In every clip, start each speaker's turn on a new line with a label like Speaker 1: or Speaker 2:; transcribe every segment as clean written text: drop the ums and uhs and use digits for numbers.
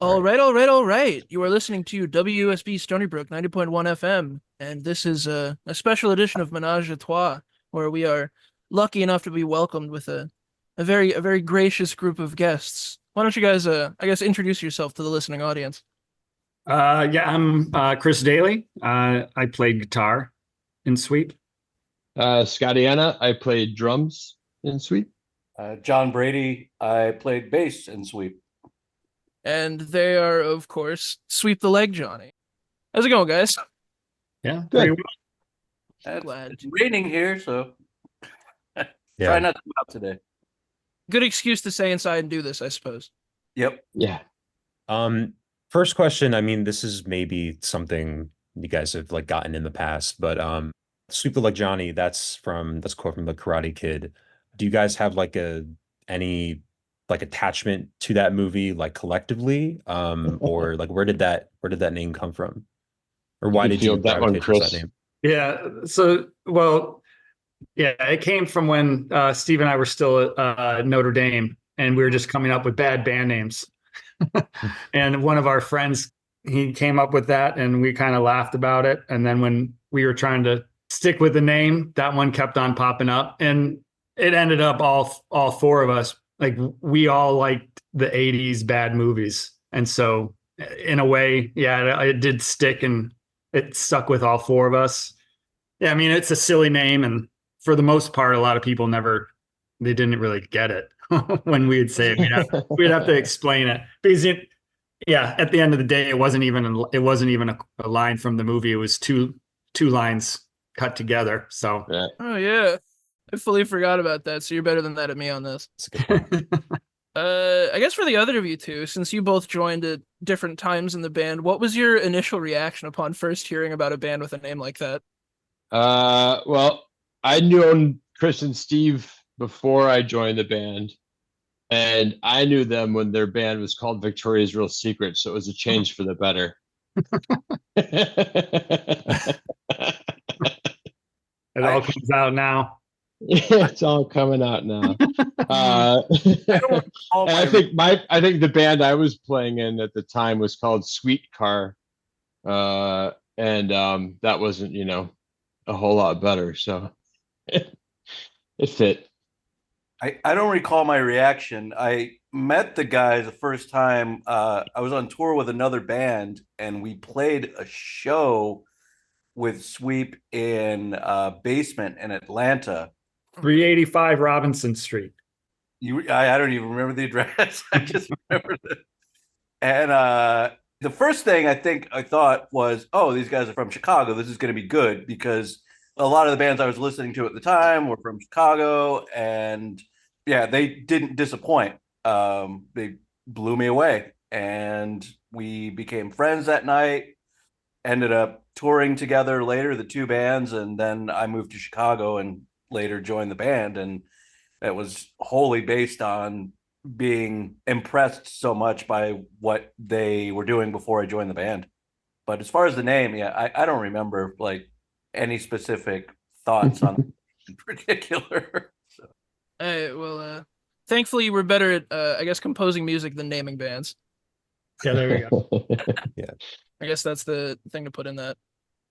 Speaker 1: All right, all right, all right. You are listening to WUSB Stony Brook 90.1 FM, and this is a special edition of Menage à Trois, where we are lucky enough to be welcomed with a very gracious group of guests. Why don't you guys, I guess, introduce yourself to the listening audience?
Speaker 2: I'm Chris Daly. I played guitar in Sweep.
Speaker 3: Scottiana, I played drums in Sweep.
Speaker 4: John Brady, I played bass in Sweep.
Speaker 1: And they are, of course, Sweep the Leg Johnny. How's it going, guys?
Speaker 2: Yeah,
Speaker 3: Good.
Speaker 2: pretty well.
Speaker 1: Glad.
Speaker 4: It's raining here, so try not to go out today.
Speaker 1: Good excuse to stay inside and do this, I suppose.
Speaker 4: Yep.
Speaker 3: Yeah.
Speaker 5: First question, I mean, this is maybe something you guys have like gotten in the past, but Sweep the Leg Johnny, that's a quote from the Karate Kid. Do you guys have like any attachment to that movie, like collectively? Or like where did that name come from? Or why did you
Speaker 3: that one,
Speaker 5: gravitate towards
Speaker 3: Chris?
Speaker 5: that name?
Speaker 2: Yeah, it came from when Steve and I were still at Notre Dame, and we were just coming up with bad band names. And one of our friends, he came up with that, and we kind of laughed about it. And then when we were trying to stick with the name, that one kept on popping up, and it ended up all four of us, like, we all liked the 80s bad movies. And so in a way, yeah, it did stick, and it stuck with all four of us. Yeah, I mean, it's a silly name, and for the most part, a lot of people they didn't really get it when we would say it. We'd have to explain it because at the end of the day, it wasn't even a line from the movie. It was two lines cut together. So
Speaker 3: Yeah.
Speaker 1: Oh, yeah. I fully forgot about that, so you're better than that at me on this.
Speaker 5: That's a good point.
Speaker 1: I guess for the other of you two, since you both joined at different times in the band, what was your initial reaction upon first hearing about a band with a name like that?
Speaker 3: Well, I'd known Chris and Steve before I joined the band, and I knew them when their band was called Victoria's Real Secret, so it was a change for the better.
Speaker 2: it all comes out now.
Speaker 3: It's all coming out now.
Speaker 4: I don't recall
Speaker 3: I think the band I was playing in at the time was called Sweet Car, and that wasn't a whole lot better, so it fit.
Speaker 4: I don't recall my reaction. I met the guys the first time. I was on tour with another band, and we played a show with Sweep in a basement in Atlanta.
Speaker 2: 385 Robinson Street.
Speaker 4: I don't even remember the address. I just remember that. And the first thing I thought was, oh, these guys are from Chicago. This is going to be good, because a lot of the bands I was listening to at the time were from Chicago, and yeah, they didn't disappoint. They blew me away, and we became friends that night. Ended up touring together later, the two bands, and then I moved to Chicago and later joined the band, and that was wholly based on being impressed so much by what they were doing before I joined the band. But as far as the name, yeah, I don't remember like any specific thoughts on it in particular. So.
Speaker 1: Thankfully you were better at, I guess, composing music than naming bands.
Speaker 2: Yeah, there we go.
Speaker 5: Yeah.
Speaker 1: I guess that's the thing to put in that.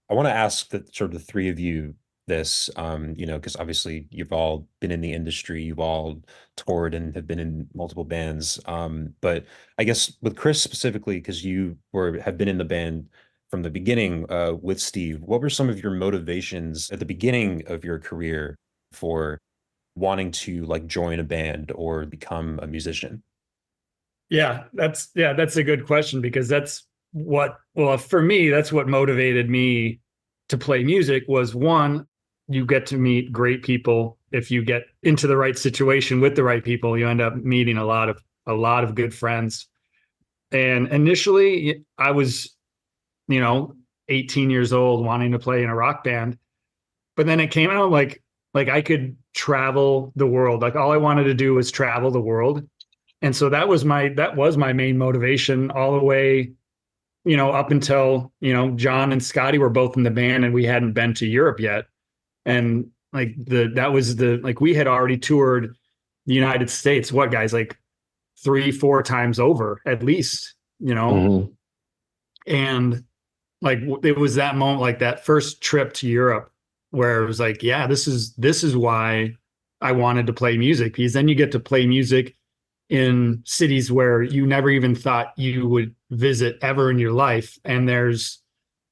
Speaker 5: I want to ask the three of you this, because obviously you've all been in the industry, you've all toured and have been in multiple bands. But I guess with Chris specifically, because you have been in the band from the beginning with Steve, what were some of your motivations at the beginning of your career for wanting to like join a band or become a musician?
Speaker 2: Yeah, that's a good question, because for me, that's what motivated me to play music. Was one, you get to meet great people. If you get into the right situation with the right people, you end up meeting a lot of good friends. And initially I was 18 years old wanting to play in a rock band, but then it came out like I could travel the world. Like, all I wanted to do was travel the world. And so that was my main motivation all the way, up until, John and Scotty were both in the band and we hadn't been to Europe yet. And like we had already toured the United States, what, guys, like 3-4 times over at least, you know,
Speaker 3: Mhm.
Speaker 2: and like it was that moment, like that first trip to Europe, where it was like, yeah, this is why I wanted to play music, because then you get to play music in cities where you never even thought you would visit ever in your life. And there's,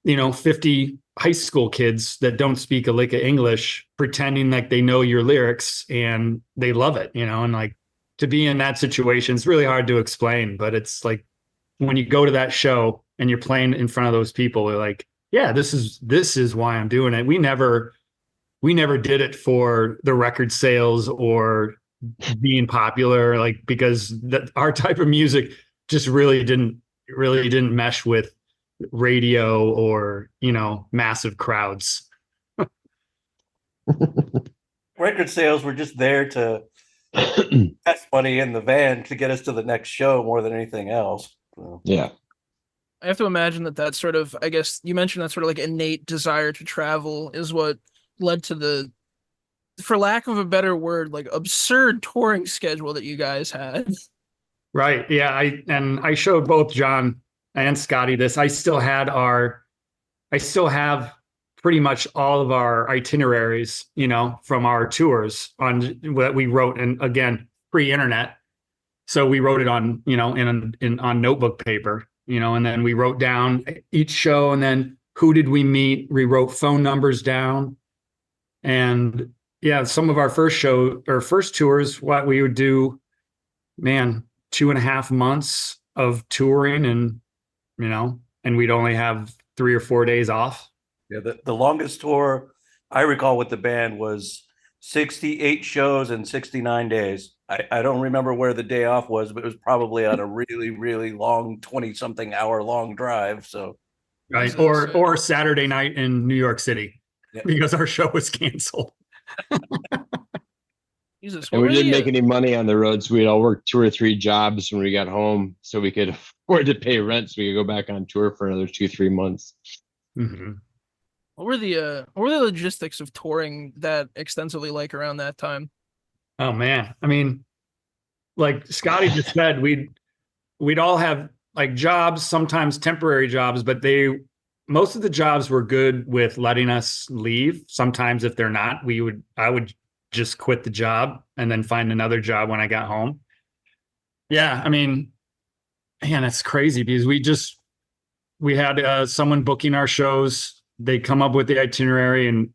Speaker 2: 50 high school kids that don't speak a lick of English pretending like they know your lyrics and they love it, and like to be in that situation, it's really hard to explain, but it's like when you go to that show and you're playing in front of those people, they're like, yeah, this is why I'm doing it. We never did it for the record sales or being popular, like because our type of music just really didn't mesh with radio or massive crowds.
Speaker 4: Record sales were just there to test money in the van to get us to the next show more than anything else. So.
Speaker 3: Yeah.
Speaker 1: I have to imagine that sort of, I guess you mentioned that sort of like innate desire to travel is what led to the, for lack of a better word, like absurd touring schedule that you guys had.
Speaker 2: Right. Yeah. I showed both John and Scotty this. I still have pretty much all of our itineraries, from our tours on that we wrote, and again, pre-internet. So we wrote it on, on notebook paper, and then we wrote down each show, and then who did we meet? We wrote phone numbers down. And yeah, some of our first tours, what we would do, man, 2.5 months of touring, and and we'd only have 3 or 4 days off.
Speaker 4: Yeah, the longest tour I recall with the band was 68 shows in 69 days. I don't remember where the day off was, but it was probably on a really, really long 20-something hour long drive. So
Speaker 2: right. Or Saturday night in New York City, yeah, because our show was canceled.
Speaker 1: Jesus,
Speaker 3: And we didn't make any money on the road, so we'd all work 2 or 3 jobs when we got home, so we could afford to pay rent, so we could go back on tour for another 2-3 months.
Speaker 2: Mm-hmm.
Speaker 1: What were the logistics of touring that extensively like around that time?
Speaker 2: Oh man, I mean, like Scotty just said, we'd all have like jobs, sometimes temporary jobs, but most of the jobs were good with letting us leave. Sometimes if they're not, I would just quit the job and then find another job when I got home. Yeah, I mean, man, that's crazy because we had someone booking our shows. They come up with the itinerary, and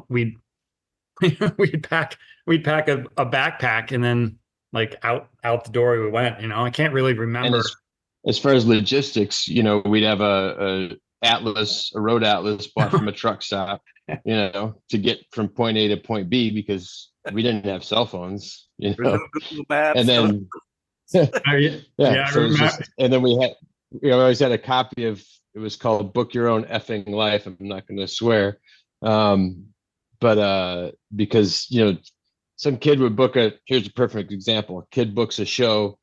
Speaker 2: we'd pack a backpack, and then like out the door we went. I can't really remember.
Speaker 3: And as far as logistics, we'd have a road atlas bought from a truck stop, to get from point A to point B, because we didn't have cell phones,
Speaker 4: Google Maps,
Speaker 3: and then and then we always had a copy of, it was called Book Your Own Effing Life. I'm not going to swear. But because, some kid would here's a perfect example. A kid books a show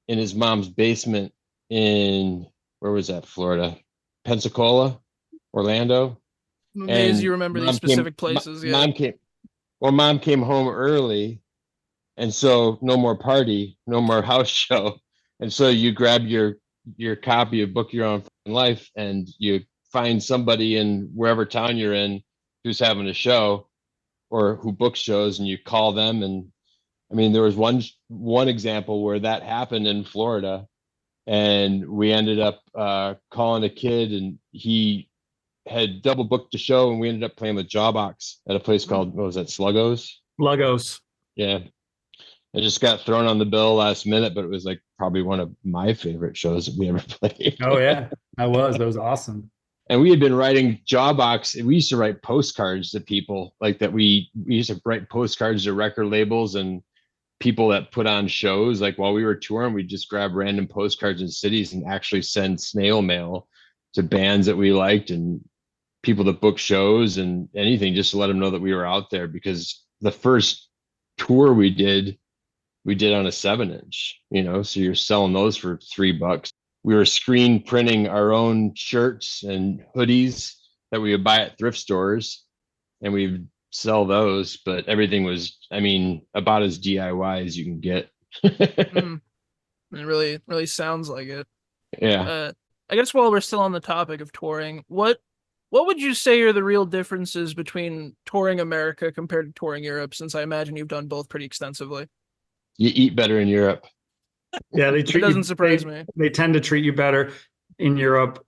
Speaker 3: in his mom's basement in, where was that? Florida, Pensacola, Orlando.
Speaker 1: As you remember these specific places. Yeah.
Speaker 3: Mom came home early, and so no more party, no more house show. And so you grab your copy of Book Your Own Life, and you find somebody in wherever town you're in who's having a show or who books shows, and you call them. And I mean, there was one example where that happened in Florida, and we ended up calling a kid, and he had double booked the show, and we ended up playing with Jawbox at a place called, what was that, Sluggos? Yeah. It just got thrown on the bill last minute, but it was like probably one of my favorite shows that we ever played.
Speaker 2: Oh yeah, that was awesome.
Speaker 3: And we had been writing Jawbox. We used to write postcards to people like that. We used to write postcards to record labels and people that put on shows. Like while we were touring, we'd just grab random postcards in cities and actually send snail mail to bands that we liked and people that book shows and anything, just to let them know that we were out there. Because the first tour we did on a 7-inch, so you're selling those for $3. We were screen printing our own shirts and hoodies that we would buy at thrift stores, and we'd sell those, but everything was, about as DIY as you can get.
Speaker 1: It really, really sounds like it.
Speaker 3: Yeah.
Speaker 1: I guess while we're still on the topic of touring, what would you say are the real differences between touring America compared to touring Europe? Since I imagine you've done both pretty extensively.
Speaker 3: You eat better in Europe.
Speaker 2: Yeah, they
Speaker 1: It
Speaker 2: treat
Speaker 1: doesn't
Speaker 2: you.
Speaker 1: surprise me.
Speaker 2: They tend to treat you better in Europe,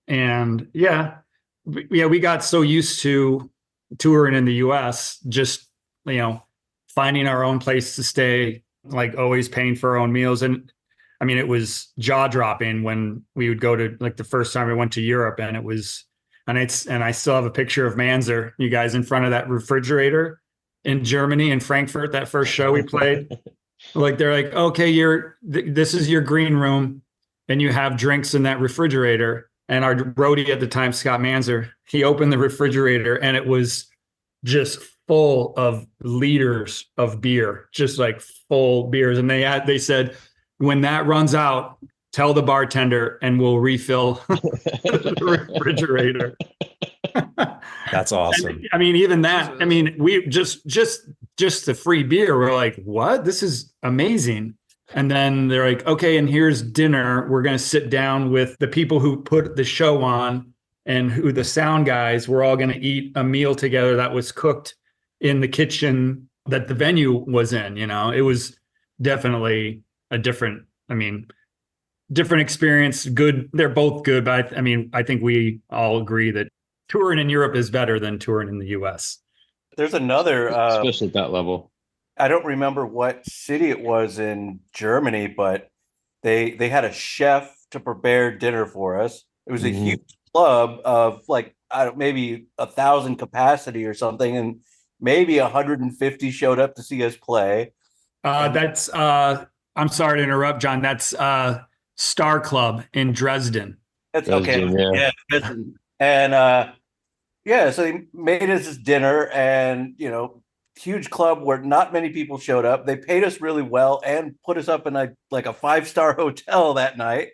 Speaker 2: and we got so used to touring in the U.S. just finding our own place to stay, like always paying for our own meals, and I mean it was jaw dropping when we would go to like the first time we went to Europe, and it was. And I still have a picture of Manzer, you guys, in front of that refrigerator in Germany, in Frankfurt, that first show we played. Like they're like, okay, this is your green room, and you have drinks in that refrigerator. And our roadie at the time, Scott Manzer, he opened the refrigerator and it was just full of liters of beer, just like full beers. And they said, when that runs out, tell the bartender and we'll refill the refrigerator.
Speaker 5: That's awesome.
Speaker 2: And, I mean, even that, I mean, we just the free beer. We're like, what? This is amazing. And then they're like, okay, and here's dinner. We're going to sit down with the people who put the show on and who the sound guys. We're all going to eat a meal together that was cooked in the kitchen that the venue was in. It was definitely a different experience. Good. They're both good. But I think we all agree that touring in Europe is better than touring in the US.
Speaker 4: There's another,
Speaker 3: especially at that level.
Speaker 4: I don't remember what city it was in Germany, but they had a chef to prepare dinner for us. It was a huge club of like, maybe 1,000 capacity or something. And maybe 150 showed up to see us play.
Speaker 2: That's, I'm sorry to interrupt, John. That's Star Club in Dresden.
Speaker 4: That's okay. Yeah. And so they made us this dinner, and huge club where not many people showed up. They paid us really well and put us up in a 5-star hotel that night.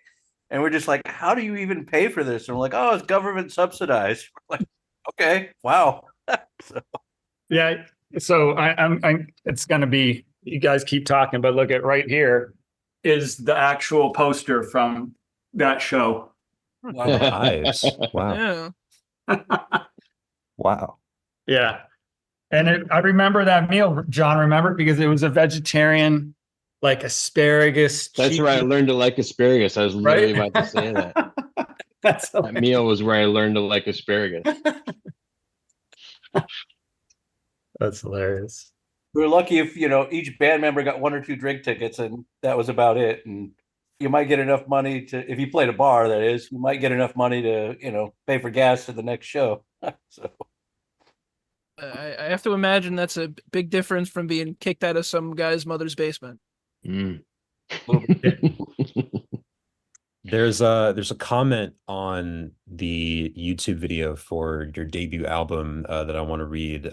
Speaker 4: And we're just like, how do you even pay for this? And we're like, oh, it's government subsidized. We're like, okay, wow.
Speaker 2: Yeah. So I'm it's going to be, you guys keep talking, but look at right here is the actual poster from that show.
Speaker 5: Wow. Nice. Wow.
Speaker 1: Yeah.
Speaker 5: Wow.
Speaker 2: Yeah. And I remember that meal, John, remember, because it was a vegetarian, like asparagus.
Speaker 3: That's where I learned to like asparagus. I was literally about to say that. That meal was where I learned to like asparagus.
Speaker 2: That's hilarious.
Speaker 4: We were lucky if, each band member got 1 or 2 drink tickets, and that was about it. And you might get enough money to, if you played a bar, that is, you might get enough money to, pay for gas to the next show. So
Speaker 1: I have to imagine that's a big difference from being kicked out of some guy's mother's basement.
Speaker 5: There's a comment on the YouTube video for your debut album that I want to read.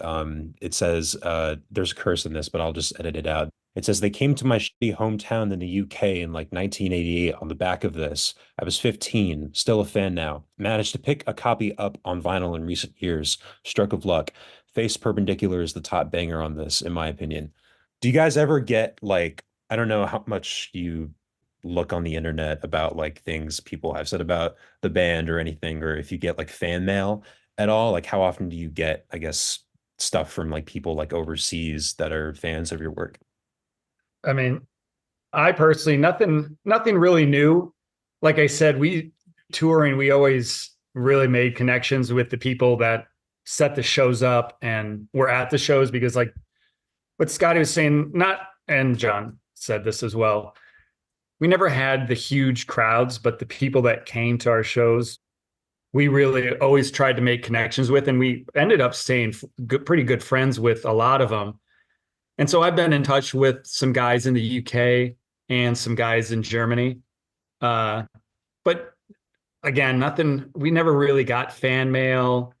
Speaker 5: It says there's a curse in this, but I'll just edit it out. It says, they came to my shitty hometown in the UK in like 1988 on the back of this. I was 15, still a fan now. Managed to pick a copy up on vinyl in recent years. Stroke of luck. Face Perpendicular is the top banger on this, in my opinion. Do you guys ever get I don't know how much you look on the internet about things people have said about the band or anything, or if you get fan mail at all? How often do you get, I guess, stuff from people overseas that are fans of your work?
Speaker 2: I mean, I personally, nothing really new. Like I said, we always really made connections with the people that set the shows up and were at the shows, because what Scotty was saying, and John said this as well, we never had the huge crowds, but the people that came to our shows, we really always tried to make connections with, and we ended up staying pretty good friends with a lot of them. And so I've been in touch with some guys in the UK and some guys in Germany. But again, we never really got fan mail,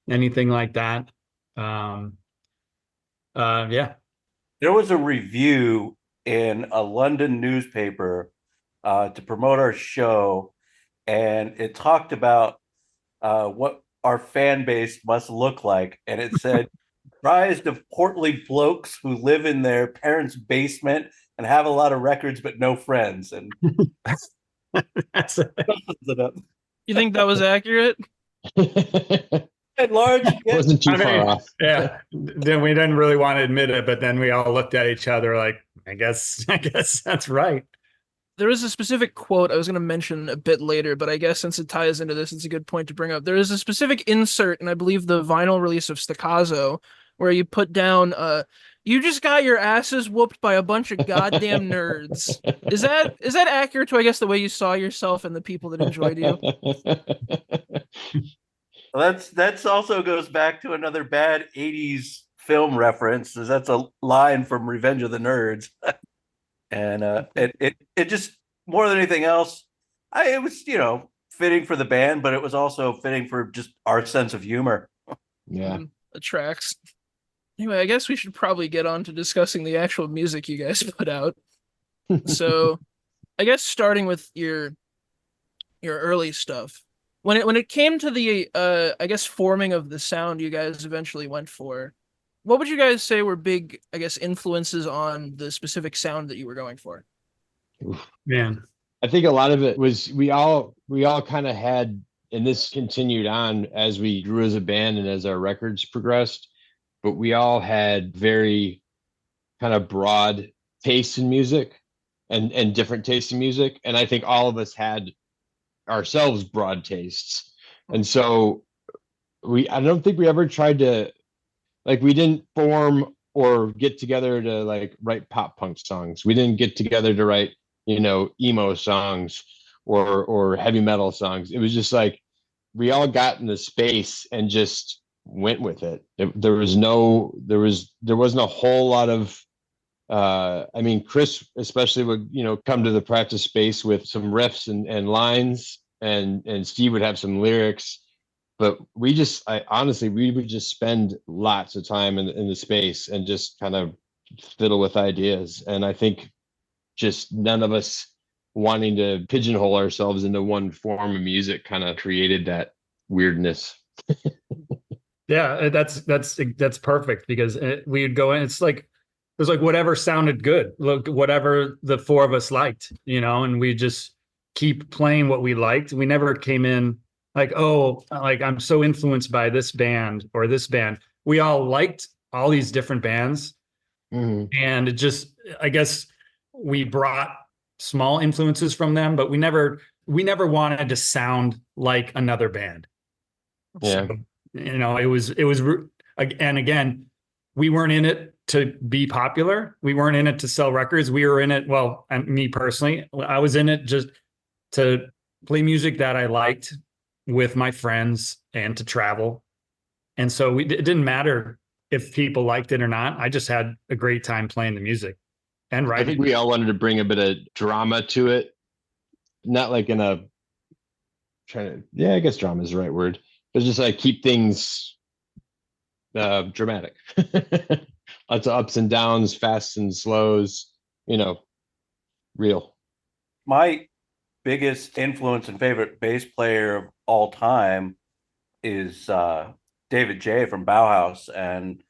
Speaker 2: anything like that. Yeah.
Speaker 4: there was a review in a London newspaper to promote our show, and it talked about what our fan base must look like. And it said, comprised of portly blokes who live in their parents' basement and have a lot of records but no friends. And
Speaker 2: That's it.
Speaker 1: You think that was accurate?
Speaker 4: At large, yeah.
Speaker 3: Wasn't too
Speaker 2: I
Speaker 3: far
Speaker 2: mean,
Speaker 3: off.
Speaker 2: yeah. Then we didn't really want to admit it, but then we all looked at each other like, I guess that's right.
Speaker 1: There is a specific quote I was going to mention a bit later, but I guess since it ties into this, it's a good point to bring up. There is a specific insert, and I believe the vinyl release of Staccato, where you put down, "You just got your asses whooped by a bunch of goddamn nerds." Is that accurate to, I guess, the way you saw yourself and the people that enjoyed you?
Speaker 4: Well, that's also goes back to another bad 80s film reference. That's a line from Revenge of the Nerds. And it just, more than anything else, it was, fitting for the band, but it was also fitting for just our sense of humor.
Speaker 3: Yeah.
Speaker 1: The tracks. Anyway, I guess we should probably get on to discussing the actual music you guys put out. So, I guess starting with your early stuff. When it came to the I guess forming of the sound you guys eventually went for, what would you guys say were big, I guess, influences on the specific sound that you were going for?
Speaker 2: Man.
Speaker 3: I think a lot of it was we all kind of had, and this continued on as we grew as a band and as our records progressed, but we all had very kind of broad tastes in music and different tastes in music. And I think all of us had ourselves broad tastes. And so I don't think we ever tried to, like, we didn't form or get together to like write pop punk songs. We didn't get together to write, emo songs or heavy metal songs. It was just like we all got in the space and just went with it. There wasn't a whole lot of I mean, Chris especially would, come to the practice space with some riffs and lines, and Steve would have some lyrics. But we would just spend lots of time in the space and just kind of fiddle with ideas. And I think just none of us wanting to pigeonhole ourselves into one form of music kind of created that weirdness.
Speaker 2: Yeah, that's perfect, because we'd go in. It's like there's like whatever sounded good, look, whatever the four of us liked, and we just keep playing what we liked. We never came in like, oh, like I'm so influenced by this band or this band. We all liked all these different bands, and it just, I guess, we brought small influences from them, but we never wanted to sound like another band.
Speaker 3: Yeah.
Speaker 2: So, it was, and again, we weren't in it to be popular. We weren't in it to sell records. We were in it, well, me personally, I was in it just to play music that I liked with my friends and to travel. And so it didn't matter if people liked it or not. I just had a great time playing the music and writing.
Speaker 3: I think we all wanted to bring a bit of drama to it. Not like in a I guess drama is the right word. But just like keep things dramatic. Lots of ups and downs, fasts and slows, real.
Speaker 4: My biggest influence and favorite bass player of all time is David J. from Bauhaus. And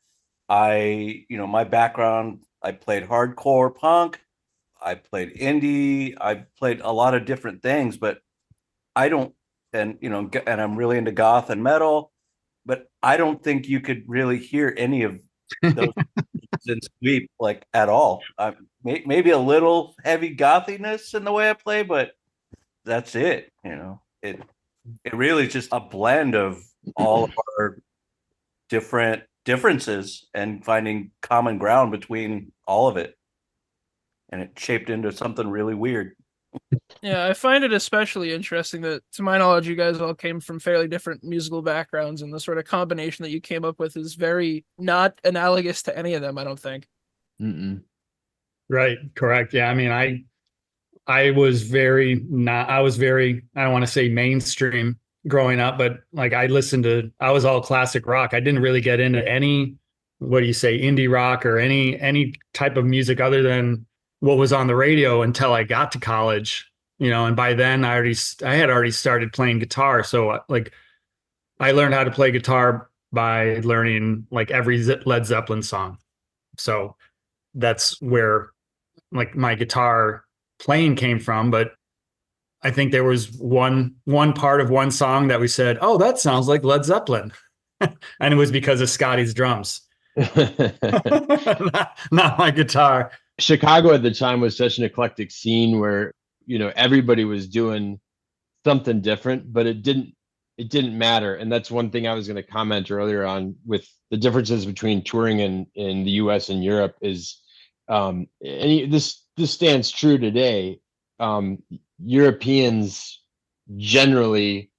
Speaker 4: my background, I played hardcore punk, I played indie, I played a lot of different things, but and I'm really into goth and metal, but I don't think you could really hear any of those in Sweep like at all. Maybe a little heavy gothiness in the way I play, but that's it. It really is just a blend of all of our different differences and finding common ground between all of it, and it shaped into something really weird.
Speaker 1: Yeah, I find it especially interesting that, to my knowledge, you guys all came from fairly different musical backgrounds, and the sort of combination that you came up with is very not analogous to any of them, I don't think.
Speaker 3: Mm-mm.
Speaker 2: Right. Correct. Yeah. I mean, I was very, I don't want to say mainstream growing up, but like I was all classic rock. I didn't really get into any, what do you say, indie rock or any type of music other than what was on the radio until I got to college, and by then I had already started playing guitar. So like I learned how to play guitar by learning like every Led Zeppelin song. So that's where like my guitar playing came from. But I think there was one part of one song that we said, "Oh, that sounds like Led Zeppelin," and it was because of Scotty's drums, not my guitar.
Speaker 3: Chicago at the time was such an eclectic scene where, everybody was doing something different, but it didn't matter. And that's one thing I was going to comment earlier on with the differences between touring in the US and Europe is, and this stands true today. Europeans generally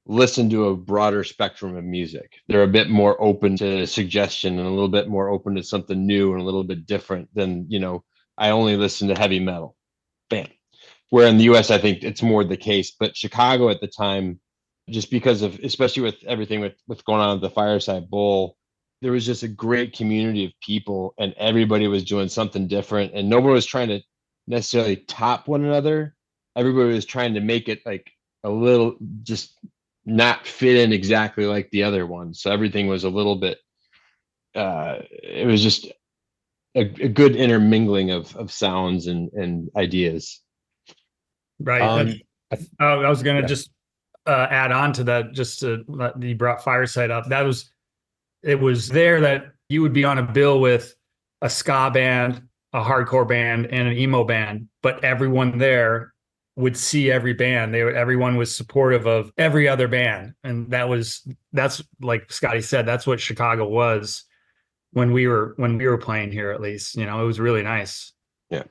Speaker 3: listen to a broader spectrum of music. They're a bit more open to suggestion and a little bit more open to something new and a little bit different than, I only listen to heavy metal. Bam. Where in the US, I think it's more the case. But Chicago at the time, just because of, especially with everything with going on at the Fireside Bowl, there was just a great community of people and everybody was doing something different. And nobody was trying to necessarily top one another. Everybody was trying to make it like a little, just not fit in exactly like the other one. So everything was a little bit, it was just a good intermingling of sounds and ideas.
Speaker 2: Right. I was going to just add on to that, just to you brought Fireside up. It was there that you would be on a bill with a ska band, a hardcore band, and an emo band, but everyone there would see every band. Everyone was supportive of every other band. And that's like Scotty said, that's what Chicago was when we were playing here, at least. It was really nice.
Speaker 3: Yeah.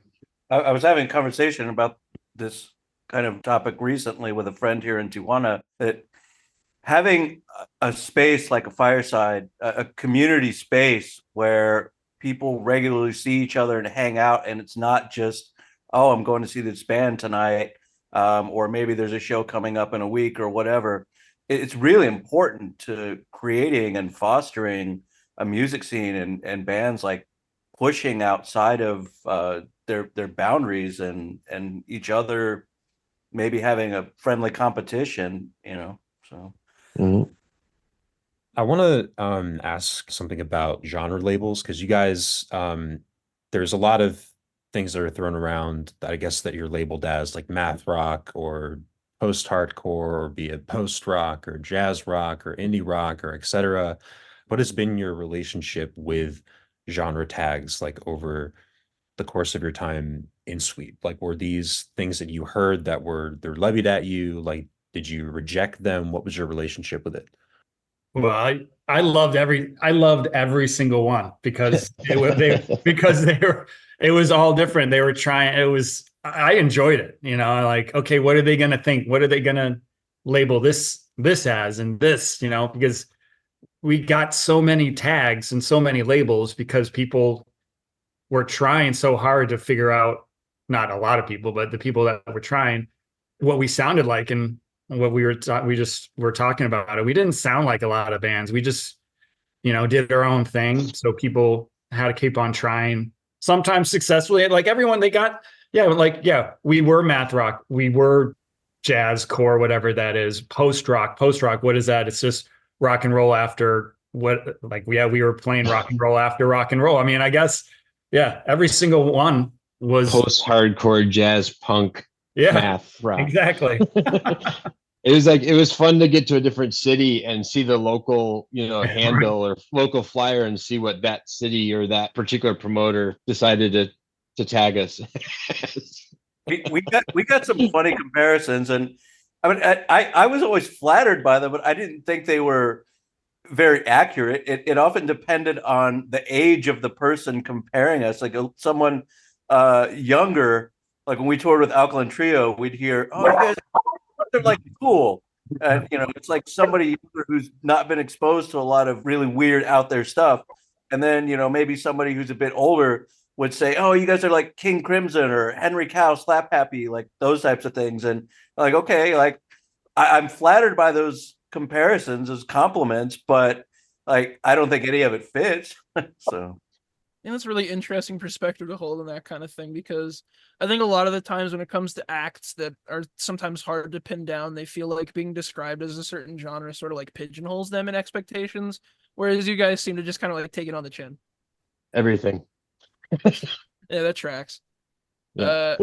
Speaker 4: I was having a conversation about this kind of topic recently with a friend here in Tijuana, that having a space like a Fireside, a community space where people regularly see each other and hang out, and it's not just, oh, I'm going to see this band tonight, or maybe there's a show coming up in a week or whatever. It's really important to creating and fostering a music scene and bands like pushing outside of their boundaries and each other, maybe having a friendly competition, so.
Speaker 3: Mm-hmm.
Speaker 5: I want to ask something about genre labels, because you guys, there's a lot of things that are thrown around that I guess that you're labeled as like math rock or post-hardcore, or be it post-rock or jazz rock or indie rock or etc. What has been your relationship with genre tags like over the course of your time in Sweep? Like, were these things that you heard that they're levied at you? Like, did you reject them? What was your relationship with it?
Speaker 2: Well, I loved every single one because it was all different. They were trying, I enjoyed it, like, okay, what are they going to think? What are they going to label this as, and this, because we got so many tags and so many labels because people were trying so hard to figure out, not a lot of people, but the people that were trying, what we sounded like. And what we just were talking about it. We didn't sound like a lot of bands. We just, did our own thing. So people had to keep on trying, sometimes successfully. Like everyone, we were math rock. We were jazz core, whatever that is. Post rock. What is that? It's just rock and roll after what, like, we were playing rock and roll after rock and roll. I mean, I guess, every single one was
Speaker 3: post-hardcore, jazz, punk, math rock.
Speaker 2: Exactly.
Speaker 3: It was fun to get to a different city and see the local, handle or local flyer and see what that city or that particular promoter decided to tag us.
Speaker 4: we got some funny comparisons, and I mean, I was always flattered by them, but I didn't think they were very accurate. It often depended on the age of the person comparing us. Like someone younger, like when we toured with Alkaline Trio, we'd hear, "Oh, you guys are like cool," and it's like somebody who's not been exposed to a lot of really weird out there stuff, and then maybe somebody who's a bit older would say, "Oh, you guys are like King Crimson or Henry Cow, Slap Happy," like those types of things. And like, okay, like I'm flattered by those comparisons as compliments, but like I don't think any of it fits. So
Speaker 1: it's really interesting perspective to hold on that kind of thing, because I think a lot of the times when it comes to acts that are sometimes hard to pin down, they feel like being described as a certain genre sort of like pigeonholes them in expectations, whereas you guys seem to just kind of like take it on the chin.
Speaker 3: Everything.
Speaker 1: Yeah, that tracks.
Speaker 3: Yeah.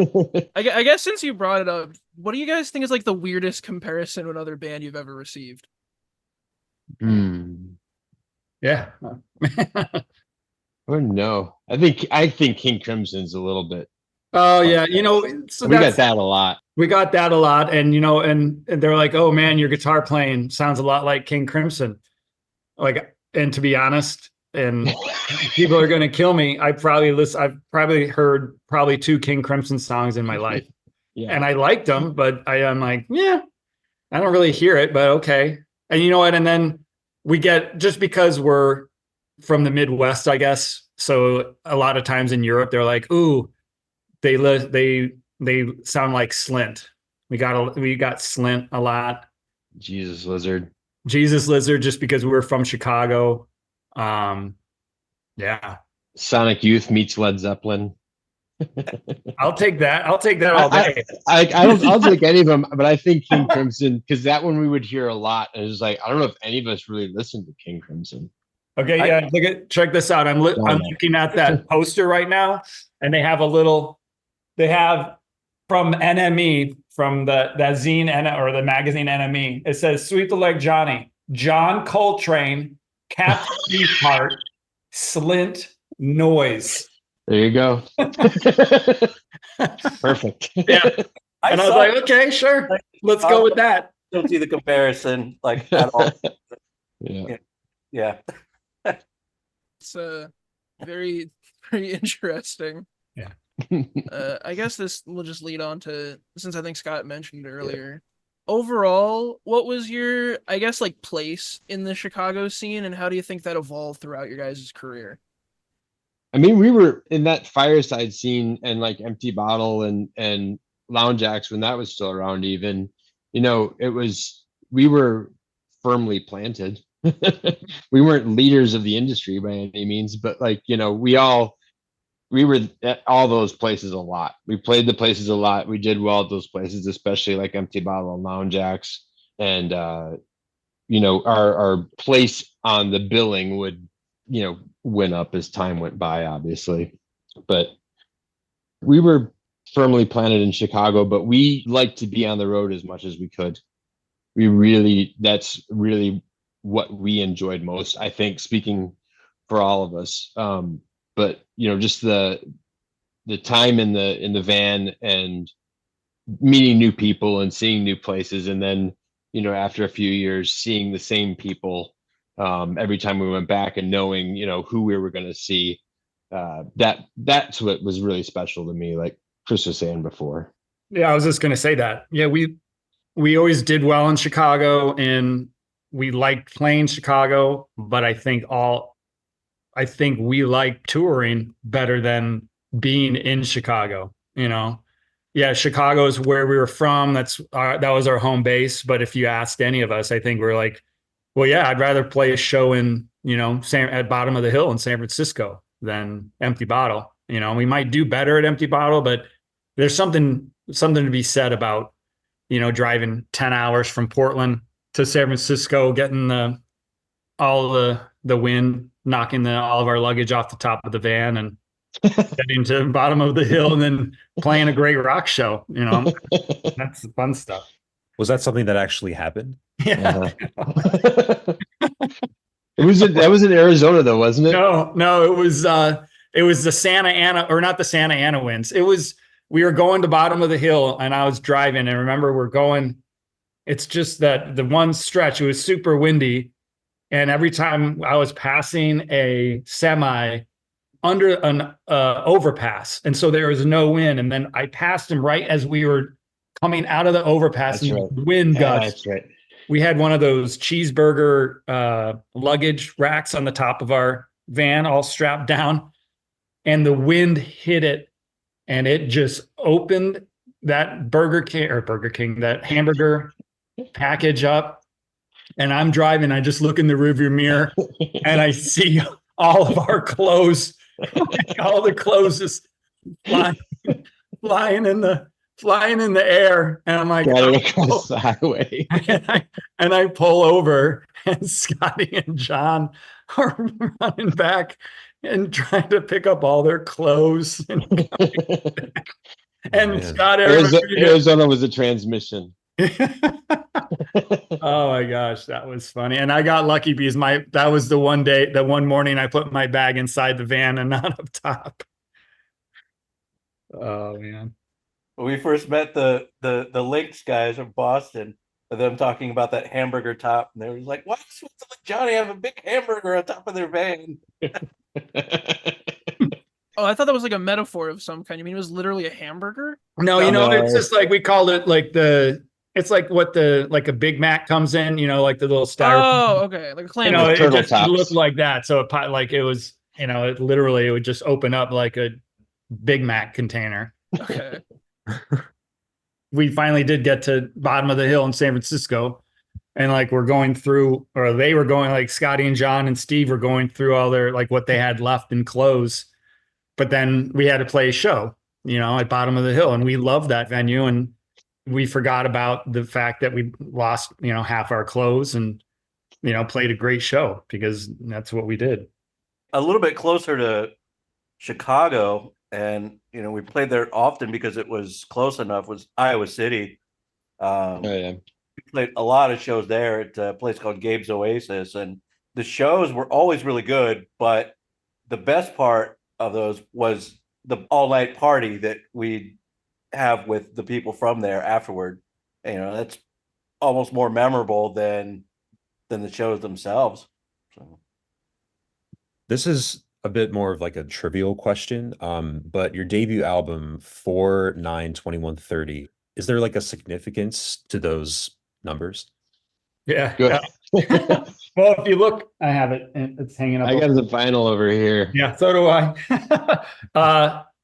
Speaker 1: I guess since you brought it up, what do you guys think is like the weirdest comparison to another band you've ever received?
Speaker 2: Yeah.
Speaker 3: Or no. I think King Crimson's a little bit.
Speaker 2: Oh yeah, so
Speaker 3: We got
Speaker 2: that's
Speaker 3: that a lot.
Speaker 2: we got that a lot, and and they're like, "Oh man, your guitar playing sounds a lot like King Crimson." Like, and to be honest, and people are gonna kill me. I've probably heard probably 2 King Crimson songs in my life,
Speaker 3: Yeah.
Speaker 2: and I liked them, but I'm like, yeah, I don't really hear it, but okay. And you know what? And then we get, just because we're from the Midwest, I guess. So a lot of times in Europe, they're like, "Ooh, they sound like Slint." We got Slint a lot.
Speaker 3: Jesus Lizard.
Speaker 2: Jesus Lizard, just because we were from Chicago. Yeah,
Speaker 3: Sonic Youth meets Led Zeppelin.
Speaker 2: I'll take that. I'll take that all day.
Speaker 3: I'll take any of them, but I think King Crimson, because that one we would hear a lot, and it was like, I don't know if any of us really listened to King Crimson.
Speaker 2: Okay, yeah, check this out. I'm looking at that poster right now, and they have from NME, from that zine or the magazine NME. It says "Sweep the Leg Johnny, John Coltrane, Captain Beefheart, Slint, Noise."
Speaker 3: There you go. Perfect.
Speaker 2: Yeah. And I was like, okay, sure. Let's go with that.
Speaker 4: Don't see the comparison like at all. Yeah.
Speaker 1: It's very, very interesting.
Speaker 2: Yeah.
Speaker 1: I guess this will just lead on to, since I think Scott mentioned earlier. Overall, what was your, I guess, like, place in the Chicago scene, and how do you think that evolved throughout your guys' career?
Speaker 3: I mean, we were in that Fireside scene and like Empty Bottle and Lounge Acts when that was still around. Even, we were firmly planted. We weren't leaders of the industry by any means, but like, we were at all those places a lot. We played the places a lot. We did well at those places, especially like Empty Bottle and Lounge Acts. And our place on the billing would, went up as time went by, obviously. But we were firmly planted in Chicago, but we liked to be on the road as much as we could. That's really what we enjoyed most, I think, speaking for all of us. But just the time in the van and meeting new people and seeing new places, and then after a few years seeing the same people every time we went back, and knowing who we were going to see, that's what was really special to me, like Chris was saying before.
Speaker 2: Yeah, I was just going to say that. Yeah, we always did well in Chicago, and we liked playing Chicago, but I think we like touring better than being in Chicago. Yeah, Chicago is where we were from. That was our home base. But if you asked any of us, I think we're like, well, yeah, I'd rather play a show in, at Bottom of the Hill in San Francisco than Empty Bottle. We might do better at Empty Bottle, but there's something to be said about, driving 10 hours from Portland to San Francisco, getting all the wind, knocking all of our luggage off the top of the van, and getting to the Bottom of the Hill, and then playing a great rock show. That's the fun stuff.
Speaker 5: Was that something that actually happened?
Speaker 2: Yeah.
Speaker 3: That was in Arizona though, wasn't it?
Speaker 2: No, it was the Santa Ana, or not the Santa Ana winds. We were going to Bottom of the Hill, and I was driving, and remember it's just that the one stretch, it was super windy. And every time I was passing a semi under an overpass, and so there was no wind. And then I passed him right as we were coming out of the overpass,
Speaker 3: That's
Speaker 2: and
Speaker 3: right.
Speaker 2: the wind gust.
Speaker 3: That's right.
Speaker 2: We had one of those cheeseburger luggage racks on the top of our van, all strapped down, and the wind hit it, and it just opened that Burger King, that hamburger package up. And I'm driving, I just look in the rearview mirror, and I see all of our clothes, all the clothes just flying in the air. And I'm like,
Speaker 3: across the highway.
Speaker 2: and I pull over, and Scotty and John are running back and trying to pick up all their clothes. And
Speaker 5: Man.
Speaker 2: Scott, everybody,
Speaker 3: Arizona was a transmission.
Speaker 2: oh my gosh, that was funny. And I got lucky because that was the one morning I put my bag inside the van and not up top. Oh man.
Speaker 4: When we first met the Lynx guys from Boston, and them talking about that hamburger top, and they were like, "Why does Johnny have a big hamburger on top of their van?"
Speaker 1: Oh, I thought that was like a metaphor of some kind. You mean it was literally a hamburger?
Speaker 2: No,
Speaker 3: No.
Speaker 2: it's just like we called it like it's like what like a Big Mac comes in, like the little styrofoam.
Speaker 1: Oh, okay, like a clam.
Speaker 2: It
Speaker 3: turtle
Speaker 2: just
Speaker 3: tops.
Speaker 2: looked like that. So it was, it literally would just open up like a Big Mac container.
Speaker 1: Okay.
Speaker 2: We finally did get to bottom of the hill in San Francisco, and like they were going, like Scotty and John and Steve were going through all their like what they had left in clothes. But then we had to play a show, at bottom of the hill, and we loved that venue, and we forgot about the fact that we lost, half our clothes, and played a great show because that's what we did.
Speaker 4: A little bit closer to Chicago, and we played there often because it was close enough, was Iowa City.
Speaker 3: Oh yeah.
Speaker 4: We played a lot of shows there at a place called Gabe's Oasis, and the shows were always really good, but the best part of those was the all-night party that we'd have with the people from there afterward. That's almost more memorable than the shows themselves. So
Speaker 5: This is a bit more of like a trivial question, but your debut album 4/9/21/30, is there like a significance to those numbers?
Speaker 2: Yeah.
Speaker 3: Good.
Speaker 2: Well, if you look, I have it, and it's hanging up.
Speaker 3: I got the vinyl over here.
Speaker 2: Yeah, so do I.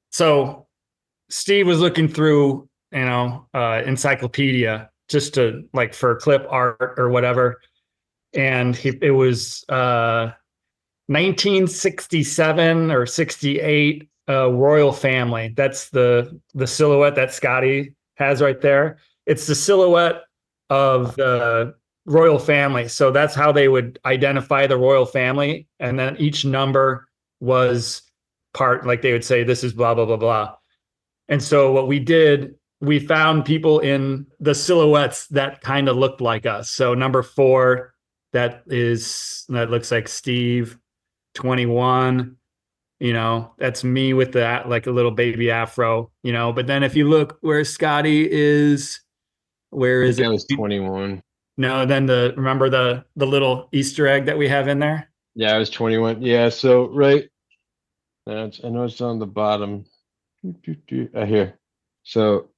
Speaker 2: So Steve was looking through, encyclopedia just to like for clip art or whatever. And it was 1967 or 68 royal family. That's the silhouette that Scotty has right there. It's the silhouette of the royal family. So that's how they would identify the royal family. And then each number was like they would say, this is blah, blah, blah, blah. And so what we did, we found people in the silhouettes that kind of looked like us. So number 4, that looks like Steve. 21, that's me with that, like a little baby afro, but then if you look where Scotty is, where is it?
Speaker 3: I was 21.
Speaker 2: No, then remember the little Easter egg that we have in there?
Speaker 3: Yeah, I was 21. Yeah, so right. I know it's on the bottom. Here. So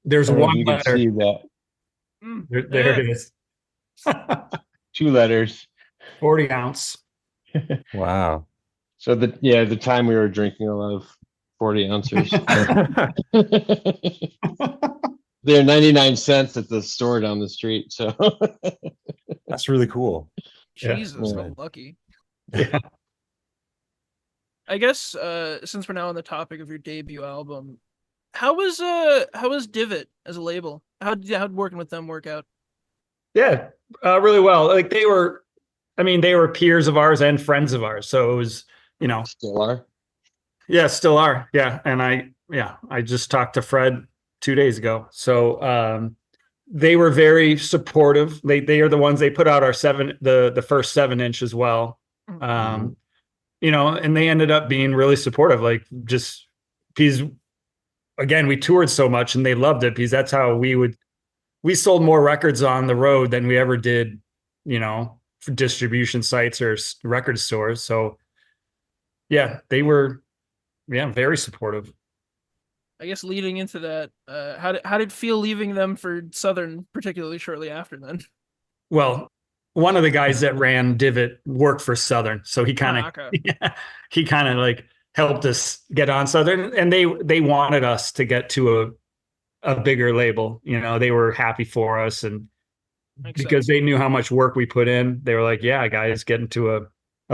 Speaker 2: There's
Speaker 3: one
Speaker 2: one
Speaker 3: you
Speaker 2: letter.
Speaker 3: can see that.
Speaker 2: There it is.
Speaker 3: 2 letters.
Speaker 2: 40 ounce.
Speaker 5: Wow.
Speaker 3: So the time we were drinking a lot of 40 ounces. They're 99 cents at the store down the street. So
Speaker 5: That's really cool.
Speaker 1: Jesus,
Speaker 3: Yeah.
Speaker 1: how lucky.
Speaker 2: Yeah.
Speaker 1: I guess since we're now on the topic of your debut album, how was Divot as a label? How'd working with them work out?
Speaker 2: Yeah, really well. Like they were peers of ours and friends of ours. So it was,
Speaker 3: still are.
Speaker 2: Yeah, still are. Yeah. And I just talked to Fred 2 days ago. So they were very supportive. They are the ones, they put out our the first 7-inch as well. And they ended up being really supportive, like just because again, we toured so much and they loved it because that's how we sold more records on the road than we ever did, for distribution sites or record stores. So yeah, they were, very supportive.
Speaker 1: I guess leading into that, how did it feel leaving them for Southern, particularly shortly after then?
Speaker 2: Well, one of the guys that ran Divot worked for Southern, so he kind of like helped us get on Southern, and they wanted us to get to a bigger label. They were happy for us, and because they knew how much work we put in, they were like, "Yeah, guys, get into a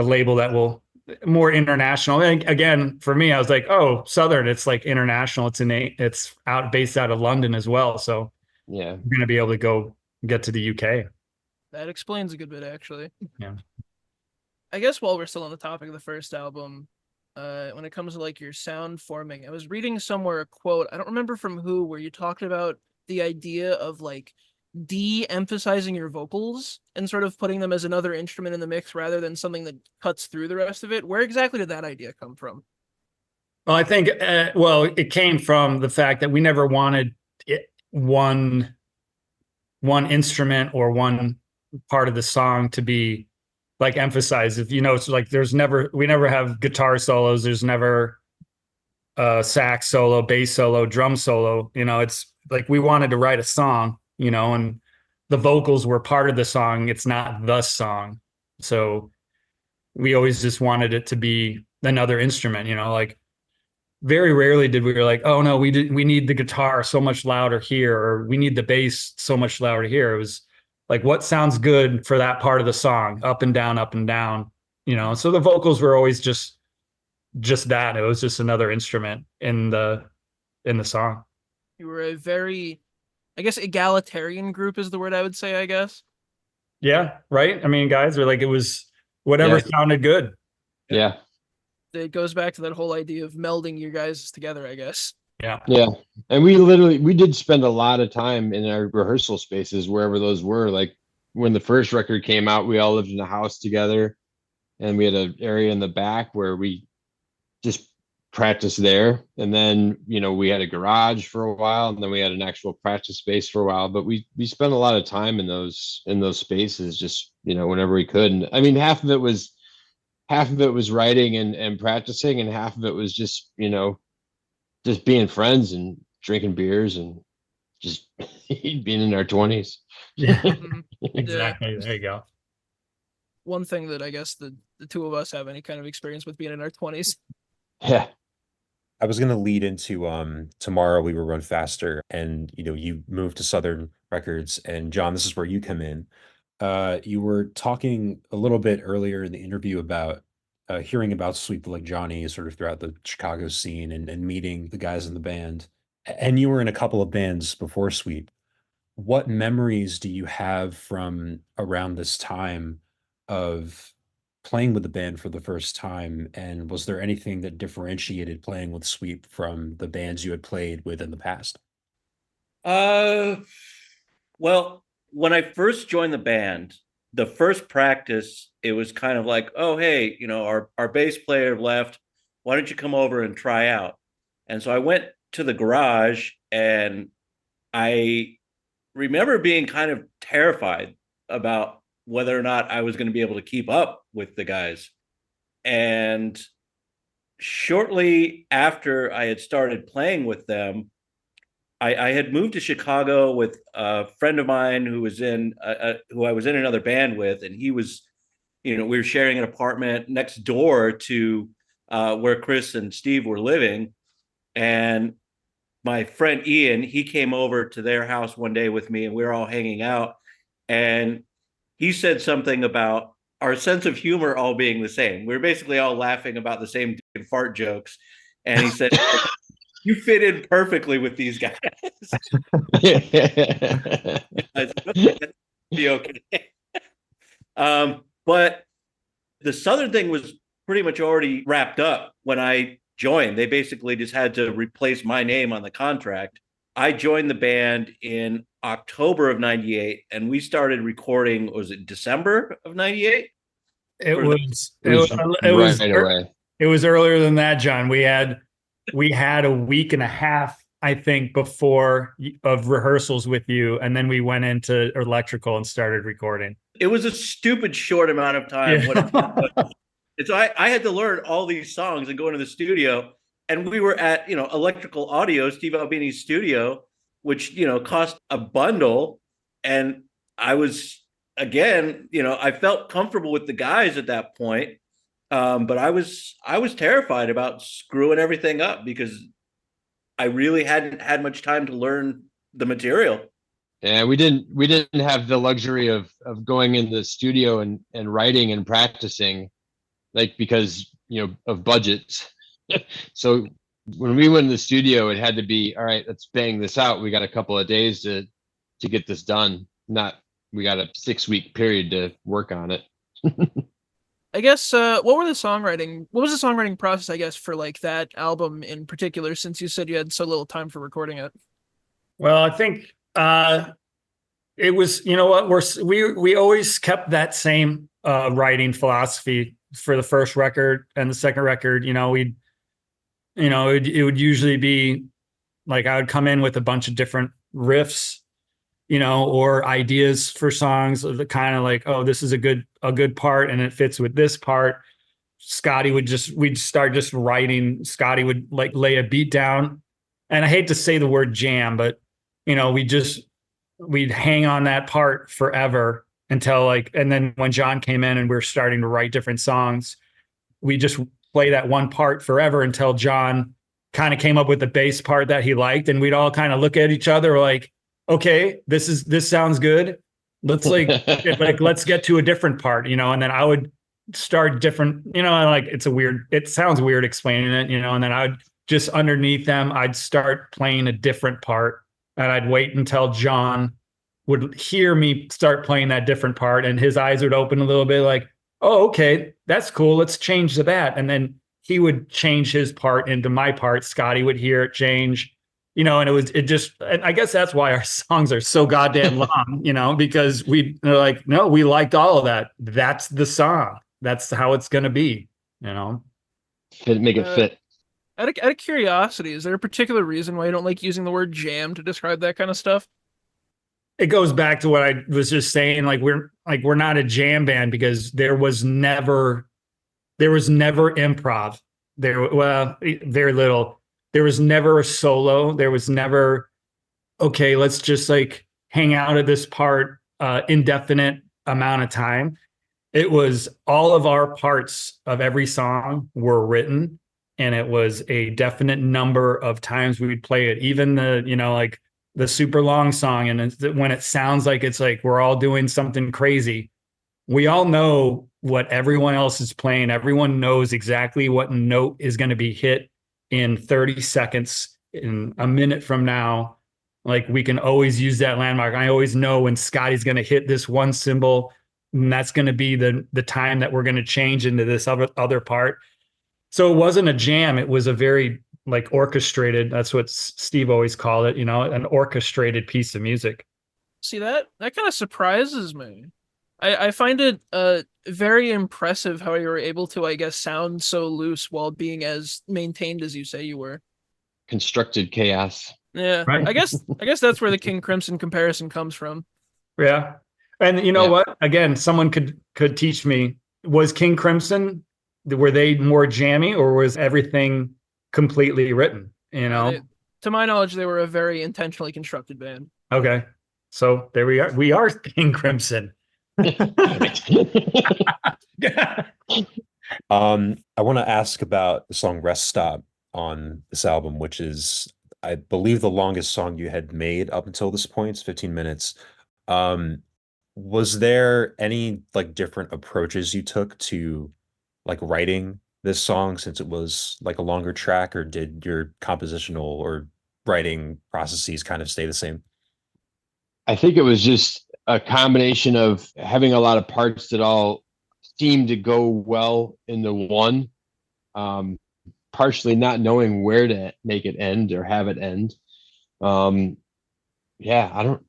Speaker 2: label that will more international." And again, for me, I was like, "Oh, Southern, it's like international. It's based out of London as well, so
Speaker 3: Yeah,
Speaker 2: we're gonna be able to go get to the UK."
Speaker 1: That explains a good bit, actually.
Speaker 2: Yeah.
Speaker 1: I guess while we're still on the topic of the first album, when it comes to like your sound forming, I was reading somewhere a quote, I don't remember from who, where you talked about the idea of like de-emphasizing your vocals and sort of putting them as another instrument in the mix rather than something that cuts through the rest of it. Where exactly did that idea come from?
Speaker 2: Well, I think, it came from the fact that we never wanted one instrument or one part of the song to be like emphasized. If you know, it's like we never have guitar solos. There's never sax solo, bass solo, drum solo. It's like we wanted to write a song, and the vocals were part of the song. It's not the song. So we always just wanted it to be another instrument, like very rarely did we were like, oh no, we need the guitar so much louder here, or we need the bass so much louder here. It was like, what sounds good for that part of the song, up and down, up and down, so the vocals were always just that. It was just another instrument in the song.
Speaker 1: You were a very, I guess, egalitarian group is the word I would say, I guess.
Speaker 2: Yeah, right. I mean, guys were like, it was whatever sounded good.
Speaker 3: Yeah.
Speaker 1: It goes back to that whole idea of melding you guys together, I guess.
Speaker 2: Yeah.
Speaker 3: Yeah. And we did spend a lot of time in our rehearsal spaces, wherever those were. Like when the first record came out, we all lived in a house together, and we had an area in the back where we just practiced there. And then, we had a garage for a while, and then we had an actual practice space for a while. But we spent a lot of time in those spaces, just, whenever we could. And I mean, half of it was writing and practicing, and half of it was just, just being friends and drinking beers and just being in our 20s.
Speaker 2: Yeah,
Speaker 1: Mhm.
Speaker 2: exactly.
Speaker 1: Yeah.
Speaker 2: There you go.
Speaker 1: One thing that I guess the two of us have any kind of experience with being in our 20s.
Speaker 3: Yeah.
Speaker 5: I was gonna lead into tomorrow we will run faster, and you moved to Southern Records, and John, this is where you come in. You were talking a little bit earlier in the interview about hearing about Sweet Like Johnny sort of throughout the Chicago scene, and meeting the guys in the band. And you were in a couple of bands before Sweet. What memories do you have from around this time of playing with the band for the first time? And was there anything that differentiated playing with Sweet from the bands you had played with in the past?
Speaker 4: Uh, well, when I first joined the band, the first practice, it was kind of like, oh, hey, our bass player left. Why don't you come over and try out? And so I went to the garage, and I remember being kind of terrified about whether or not I was going to be able to keep up with the guys. And shortly after I had started playing with them, I had moved to Chicago with a friend of mine who was who I was in another band with, and he was, we were sharing an apartment next door to where Chris and Steve were living. And my friend Ian, he came over to their house one day with me, and we were all hanging out. And he said something about our sense of humor all being the same. We were basically all laughing about the same fart jokes. And he said, you fit in perfectly with these guys. I said, be okay. But the Southern thing was pretty much already wrapped up when I joined. They basically just had to replace my name on the contract. I joined the band in October of 98, and we started recording, was it December of 98?
Speaker 2: It was
Speaker 3: right away.
Speaker 2: It was earlier than that, John. We had a week and a half, I think, before of rehearsals with you, and then we went into electrical and started recording.
Speaker 4: It was a stupid short amount of time.
Speaker 2: Yeah.
Speaker 4: So I had to learn all these songs and go into the studio, and we were at Electrical Audio, Steve Albini's studio, which cost a bundle, and I was I felt comfortable with the guys at that point. But I was terrified about screwing everything up because I really hadn't had much time to learn the material.
Speaker 3: Yeah, we didn't have the luxury of going in the studio and writing and practicing, like, because of budgets. So when we went in the studio, it had to be, all right, let's bang this out. We got a couple of days to get this done. Not we got a 6-week period to work on it.
Speaker 1: I guess what was the songwriting process, I guess, for like that album in particular, since you said you had so little time for recording it?
Speaker 2: Well, I think it was, you know what, we always kept that same writing philosophy for the first record and the second record. It would usually be like I would come in with a bunch of different riffs, or ideas for songs, the kind of like, oh, this is a good part and it fits with this part. We'd start just writing. Scotty would like lay a beat down. And I hate to say the word jam, but we'd hang on that part forever until and then when John came in and we are starting to write different songs, we just play that one part forever until John kind of came up with the bass part that he liked. And we'd all kind of look at each other like, okay, this sounds good. Let's let's get to a different part, and then I would start different, it sounds weird explaining it, and then I would just underneath them, I'd start playing a different part and I'd wait until John would hear me start playing that different part and his eyes would open a little bit like, oh, okay, that's cool. Let's change that. And then he would change his part into my part. Scotty would hear it change. And and I guess that's why our songs are so goddamn long, because they're like, no, we liked all of that. That's the song. That's how it's going to be,
Speaker 3: Make it fit.
Speaker 1: Out of curiosity, is there a particular reason why you don't like using the word jam to describe that kind of stuff?
Speaker 2: It goes back to what I was just saying. We're not a jam band because there was never improv. Very little. There was never a solo. There was never, okay, let's just hang out at this part indefinite amount of time. It was all of our parts of every song were written, and it was a definite number of times we would play it. Even the super long song, and when it sounds like it's like we're all doing something crazy, we all know what everyone else is playing. Everyone knows exactly what note is going to be hit in 30 seconds, in a minute from now. We can always use that landmark. I always know when Scotty's going to hit this one cymbal, and that's going to be the time that we're going to change into this other part. So it wasn't a jam. It was a very orchestrated. That's what Steve always called it, an orchestrated piece of music.
Speaker 1: See, that kind of surprises me. I find it very impressive how you were able to, I guess, sound so loose while being as maintained as you say you were.
Speaker 3: Constructed chaos.
Speaker 1: Yeah, right. I guess that's where the King Crimson comparison comes from.
Speaker 2: Yeah, and you know what? Again, someone could teach me. Was King Crimson, were they more jammy, or was everything completely written?
Speaker 1: To my knowledge, they were a very intentionally constructed band.
Speaker 2: Okay, so there we are. We are King Crimson.
Speaker 5: I want to ask about the song Rest Stop on this album, which is, I believe, the longest song you had made up until this point. It's 15 minutes. Was there any different approaches you took to writing this song, since it was a longer track, or did your compositional or writing processes kind of stay the same?
Speaker 3: I think it was just a combination of having a lot of parts that all seemed to go well in the one, partially not knowing where to make it end or have it end. I don't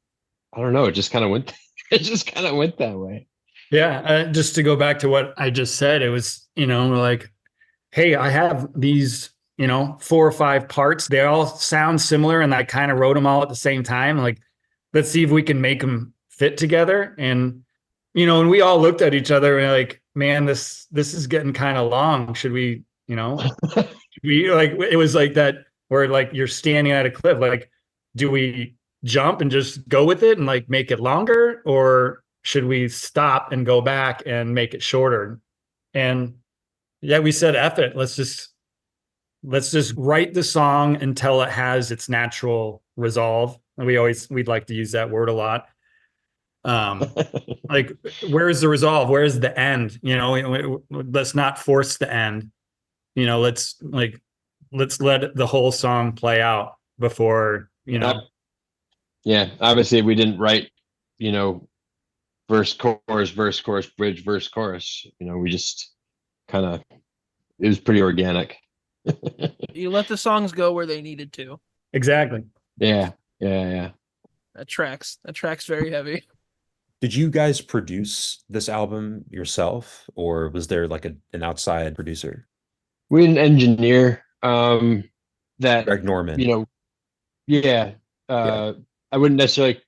Speaker 3: know. It just kind of went. It just kind of went that way.
Speaker 2: Yeah, just to go back to what I just said, it was hey, I have these 4 or 5 parts. They all sound similar, and I kind of wrote them all at the same time. Let's see if we can make them fit together. And and we all looked at each other and man, this is getting kind of long. Should we, it was like that where you're standing at a cliff. Do we jump and just go with it and make it longer, or should we stop and go back and make it shorter? And yeah, we said, F it. Let's just write the song until it has its natural resolve. And we'd like to use that word a lot. Where's the resolve? Where's the end? Let's not force the end. Let's let the whole song play out before,
Speaker 3: Yeah, obviously we didn't write, verse, chorus, bridge, verse, chorus. We just kind of, it was pretty organic.
Speaker 1: You let the songs go where they needed to.
Speaker 2: Exactly.
Speaker 3: Yeah. Yeah.
Speaker 1: That tracks. That tracks very heavy.
Speaker 5: Did you guys produce this album yourself, or was there like an outside producer?
Speaker 3: We had an engineer that,
Speaker 5: Greg Norman.
Speaker 3: Yeah. I wouldn't necessarily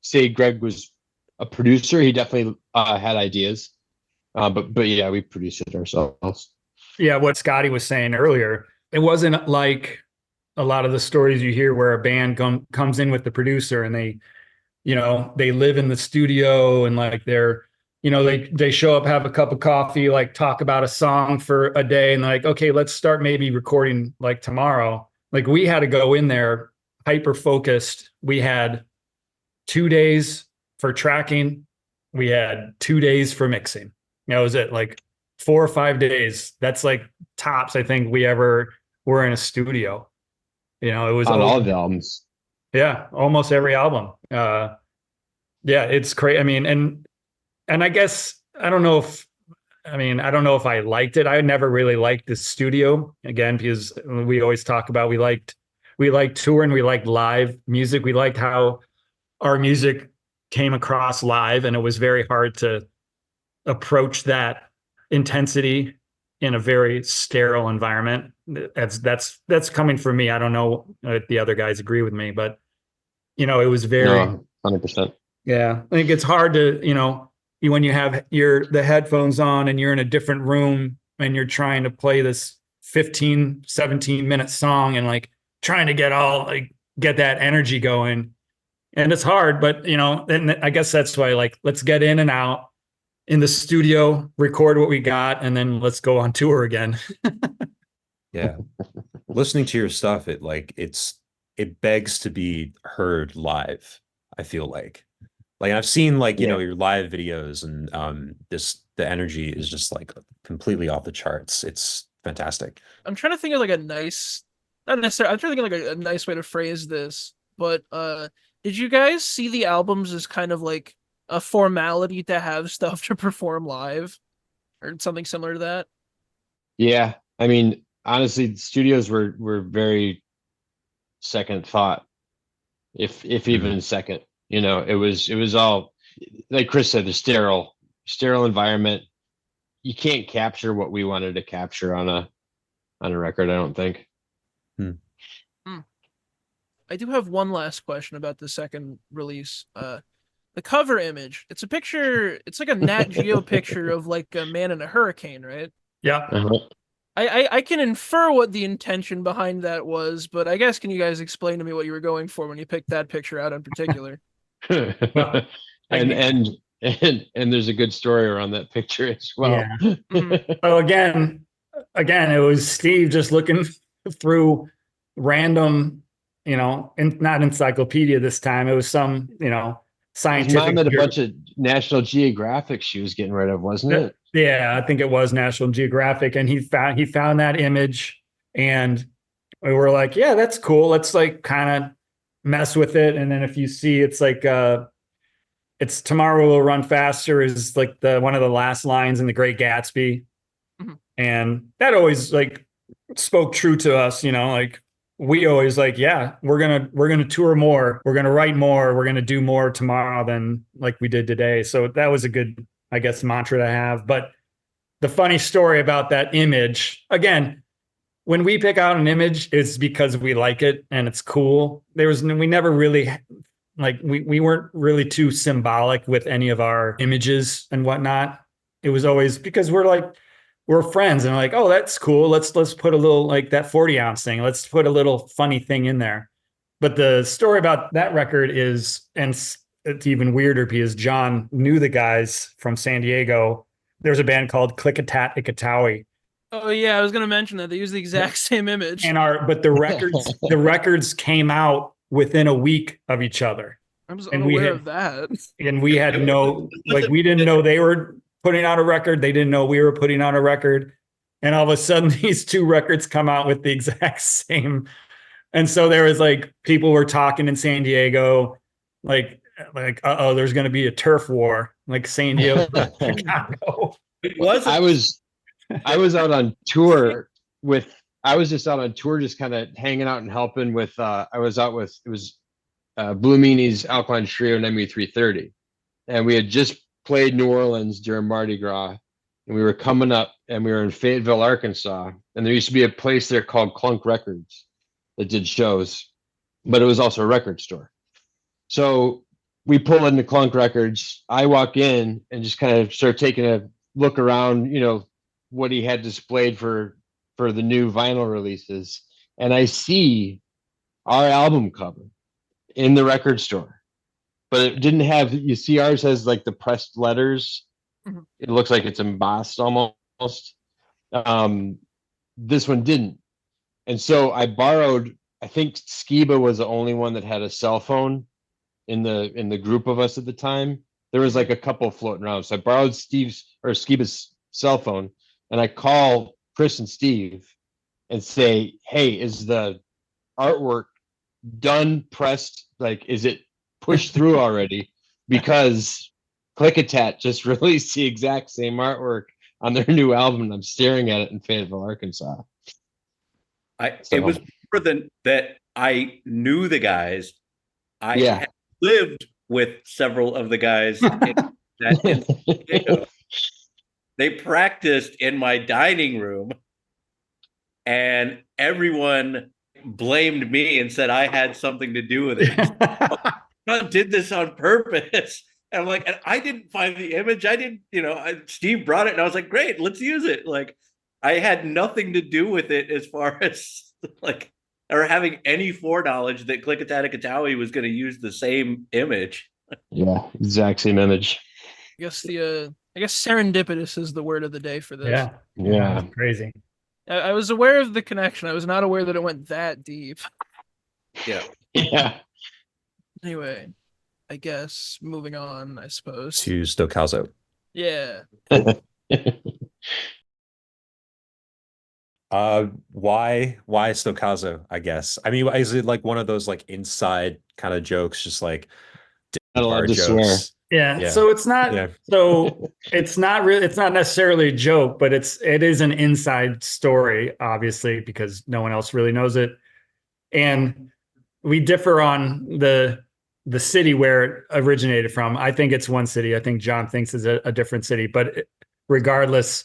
Speaker 3: say Greg was a producer. He definitely had ideas. But yeah, we produced it ourselves.
Speaker 2: Yeah, what Scotty was saying earlier, it wasn't like a lot of the stories you hear where a band comes in with the producer and they live in the studio and like they show up, have a cup of coffee, like talk about a song for a day and like, okay, let's start maybe recording like tomorrow. Like we had to go in there hyper focused. We had 2 days for tracking. We had 2 days for mixing. That was it, like 4 or 5 days. That's like tops, I think we ever were in a studio. It was
Speaker 3: On all of the albums.
Speaker 2: Yeah, almost every album. Yeah, it's crazy. I mean, and I guess I don't know if I liked it. I never really liked the studio again because we always talk about we liked touring, we liked live music, we liked how our music came across live, and it was very hard to approach that intensity in a very sterile environment. That's coming from me. I don't know if the other guys agree with me, but it was very.
Speaker 3: No, 100%.
Speaker 2: Yeah, I think it's hard to when you have the headphones on and you're in a different room and you're trying to play this 15, 17-minute song and like trying to get that energy going. And it's hard, but and I guess that's why let's get in and out in the studio, record what we got, and then let's go on tour again.
Speaker 5: Yeah. Listening to your stuff, it begs to be heard live, I feel like. Like I've seen your live videos and the energy is just like completely off the charts. It's fantastic.
Speaker 1: I'm trying to think of like a nice, not necessarily, I'm trying to think of like a nice way to phrase this, but did you guys see the albums as kind of like a formality to have stuff to perform live or something similar to that?
Speaker 3: Yeah. I mean, honestly, the studios were very second thought, if even second. It was all, like Chris said, the sterile environment. You can't capture what we wanted to capture on a record, I don't think.
Speaker 1: I do have one last question about the second release. The cover image, it's a picture, it's like a Nat Geo picture of like a man in a hurricane, right?
Speaker 2: Yeah.
Speaker 3: Uh-huh.
Speaker 1: I can infer what the intention behind that was, but I guess can you guys explain to me what you were going for when you picked that picture out in particular?
Speaker 2: Well,
Speaker 3: and there's a good story around that picture as well.
Speaker 2: Yeah. Mm-hmm. So again, it was Steve just looking through random, not encyclopedia this time. It was some, scientific.
Speaker 3: His mom had a bunch of National Geographic she was getting rid of, wasn't it?
Speaker 2: Yeah, I think it was National Geographic, and he found that image, and we were like, yeah, that's cool. Let's like kind of mess with it. And then if you see, it's like it's Tomorrow Will Run Faster is like one of the last lines in The Great Gatsby. Mm-hmm. And that always like spoke true to us, like we always like, yeah, we're gonna tour more, we're gonna write more, we're gonna do more tomorrow than like we did today. So that was a good, I guess, mantra to have. But the funny story about that image, again, when we pick out an image, it's because we like it and it's cool. We never really we weren't really too symbolic with any of our images and whatnot. It was always because we're friends and like, oh, that's cool. Let's put a little like that 40-ounce thing. Let's put a little funny thing in there. But the story about that record is, and it's even weirder because John knew the guys from San Diego. There's a band called Klickitat Ikatawi.
Speaker 1: Oh yeah, I was gonna mention that they use the exact same image.
Speaker 2: But the records came out within a week of each other.
Speaker 1: I was unaware of that.
Speaker 2: And we had we didn't know they were putting out a record. They didn't know we were putting out a record. And all of a sudden these two records come out with the exact same. And so there was like, people were talking in San Diego, like, there's going to be a turf war, like San Diego, Chicago.
Speaker 4: It was.
Speaker 3: I was out on tour with. I was just out on tour, just kind of hanging out and helping with. I was out with it was Blue Meanie's Alkaline Trio and ME330, and we had just played New Orleans during Mardi Gras, and we were coming up, and we were in Fayetteville, Arkansas, and there used to be a place there called Clunk Records that did shows, but it was also a record store. So we pull into Clunk Records. I walk in and just kind of start taking a look around, what he had displayed for the new vinyl releases, and I see our album cover in the record store, but it didn't have. You see, ours has like the pressed letters.
Speaker 1: Mhm.
Speaker 3: It looks like it's embossed almost. This one didn't, and so I borrowed. I think Skiba was the only one that had a cell phone in the group of us at the time. There was like a couple floating around, so I borrowed Skiba's cell phone, and I call Chris and Steve and say, "Hey, is the artwork done, pressed? Like, is it pushed through already?" Because Clickatat just released the exact same artwork on their new album, and I'm staring at it in Fayetteville, Arkansas.
Speaker 4: It was more than that. I knew the guys. I had lived with several of the guys that they practiced in my dining room, and everyone blamed me and said I had something to do with it. I did this on purpose. And I'm like, and I didn't find the image. I didn't, Steve brought it, and I was like, great, let's use it. Like, I had nothing to do with it as far as like, or having any foreknowledge that Klikatatikatawi was going to use the same image.
Speaker 3: Yeah, exact same image.
Speaker 1: I guess serendipitous is the word of the day for this.
Speaker 3: Yeah.
Speaker 6: Crazy.
Speaker 1: I was aware of the connection. I was not aware that it went that deep.
Speaker 3: Yeah.
Speaker 1: Anyway, I guess moving on, I suppose.
Speaker 5: To Stoccazo.
Speaker 1: Yeah.
Speaker 5: Why Stoccazo, I guess? I mean, is it like one of those like inside kind of jokes, just like
Speaker 3: Not allowed to swear.
Speaker 6: Yeah. So it's not.
Speaker 5: Yeah.
Speaker 6: So it's not really. It's not necessarily a joke, but it is an inside story, obviously, because no one else really knows it, and we differ on the city where it originated from. I think it's one city. I think John thinks it's a different city, but regardless,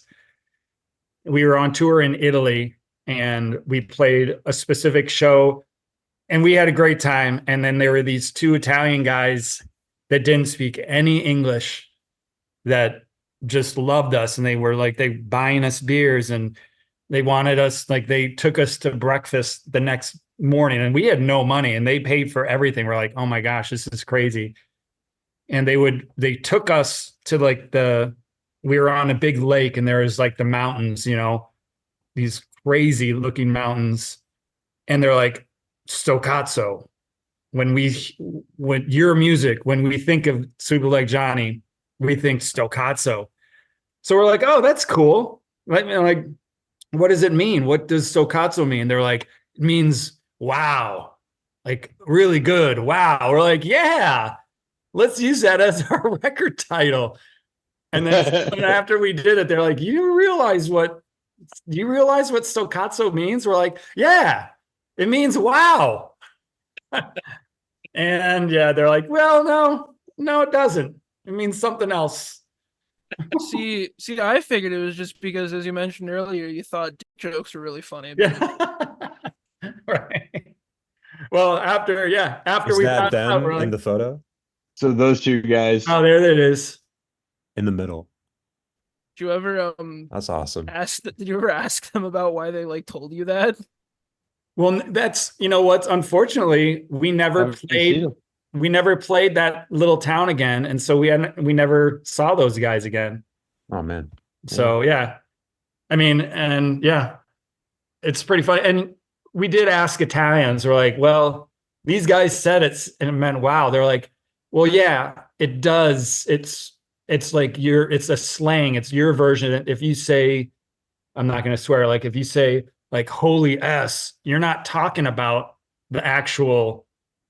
Speaker 6: we were on tour in Italy and we played a specific show and we had a great time. And then there were these two Italian guys that didn't speak any English that just loved us. And they were like, they buying us beers and they wanted us, like they took us to breakfast the next morning and we had no money and they paid for everything. We're like, oh my gosh, this is crazy. And they took us to like we were on a big lake and there was like the mountains, these crazy looking mountains. And they're like, Stoccazo. When your music, when we think of Super Like Johnny, we think Stoccazo. So we're like, oh, that's cool. Like, what does it mean? What does Stoccazo mean? They're like, it means wow, like really good. Wow. We're like, yeah, let's use that as our record title. And then after we did it, they're like, do you realize what Stoccazo means? We're like, yeah, it means wow. And yeah, they're like, well, no, it doesn't. It means something else.
Speaker 1: See, I figured it was just because, as you mentioned earlier, you thought dick jokes were really funny.
Speaker 6: Yeah. Right. Well, after
Speaker 5: Is
Speaker 6: we
Speaker 5: that
Speaker 6: found out, we're
Speaker 5: them
Speaker 6: like,
Speaker 5: in the photo
Speaker 3: So those two guys.
Speaker 6: oh, there it is.
Speaker 5: in the middle?
Speaker 1: Did you ever
Speaker 5: That's awesome.
Speaker 1: did you ever ask them about why they like told you that?
Speaker 6: Well, that's what. Unfortunately, we never played that little town again, and so we never saw those guys again.
Speaker 5: Oh man.
Speaker 6: So yeah, I mean, and yeah, it's pretty funny. And we did ask Italians. We're like, well, these guys said it meant wow. They're like, well, yeah, it does. It's like it's a slang. It's your version. If you say, I'm not going to swear. Like if you say like holy S, you're not talking about the actual,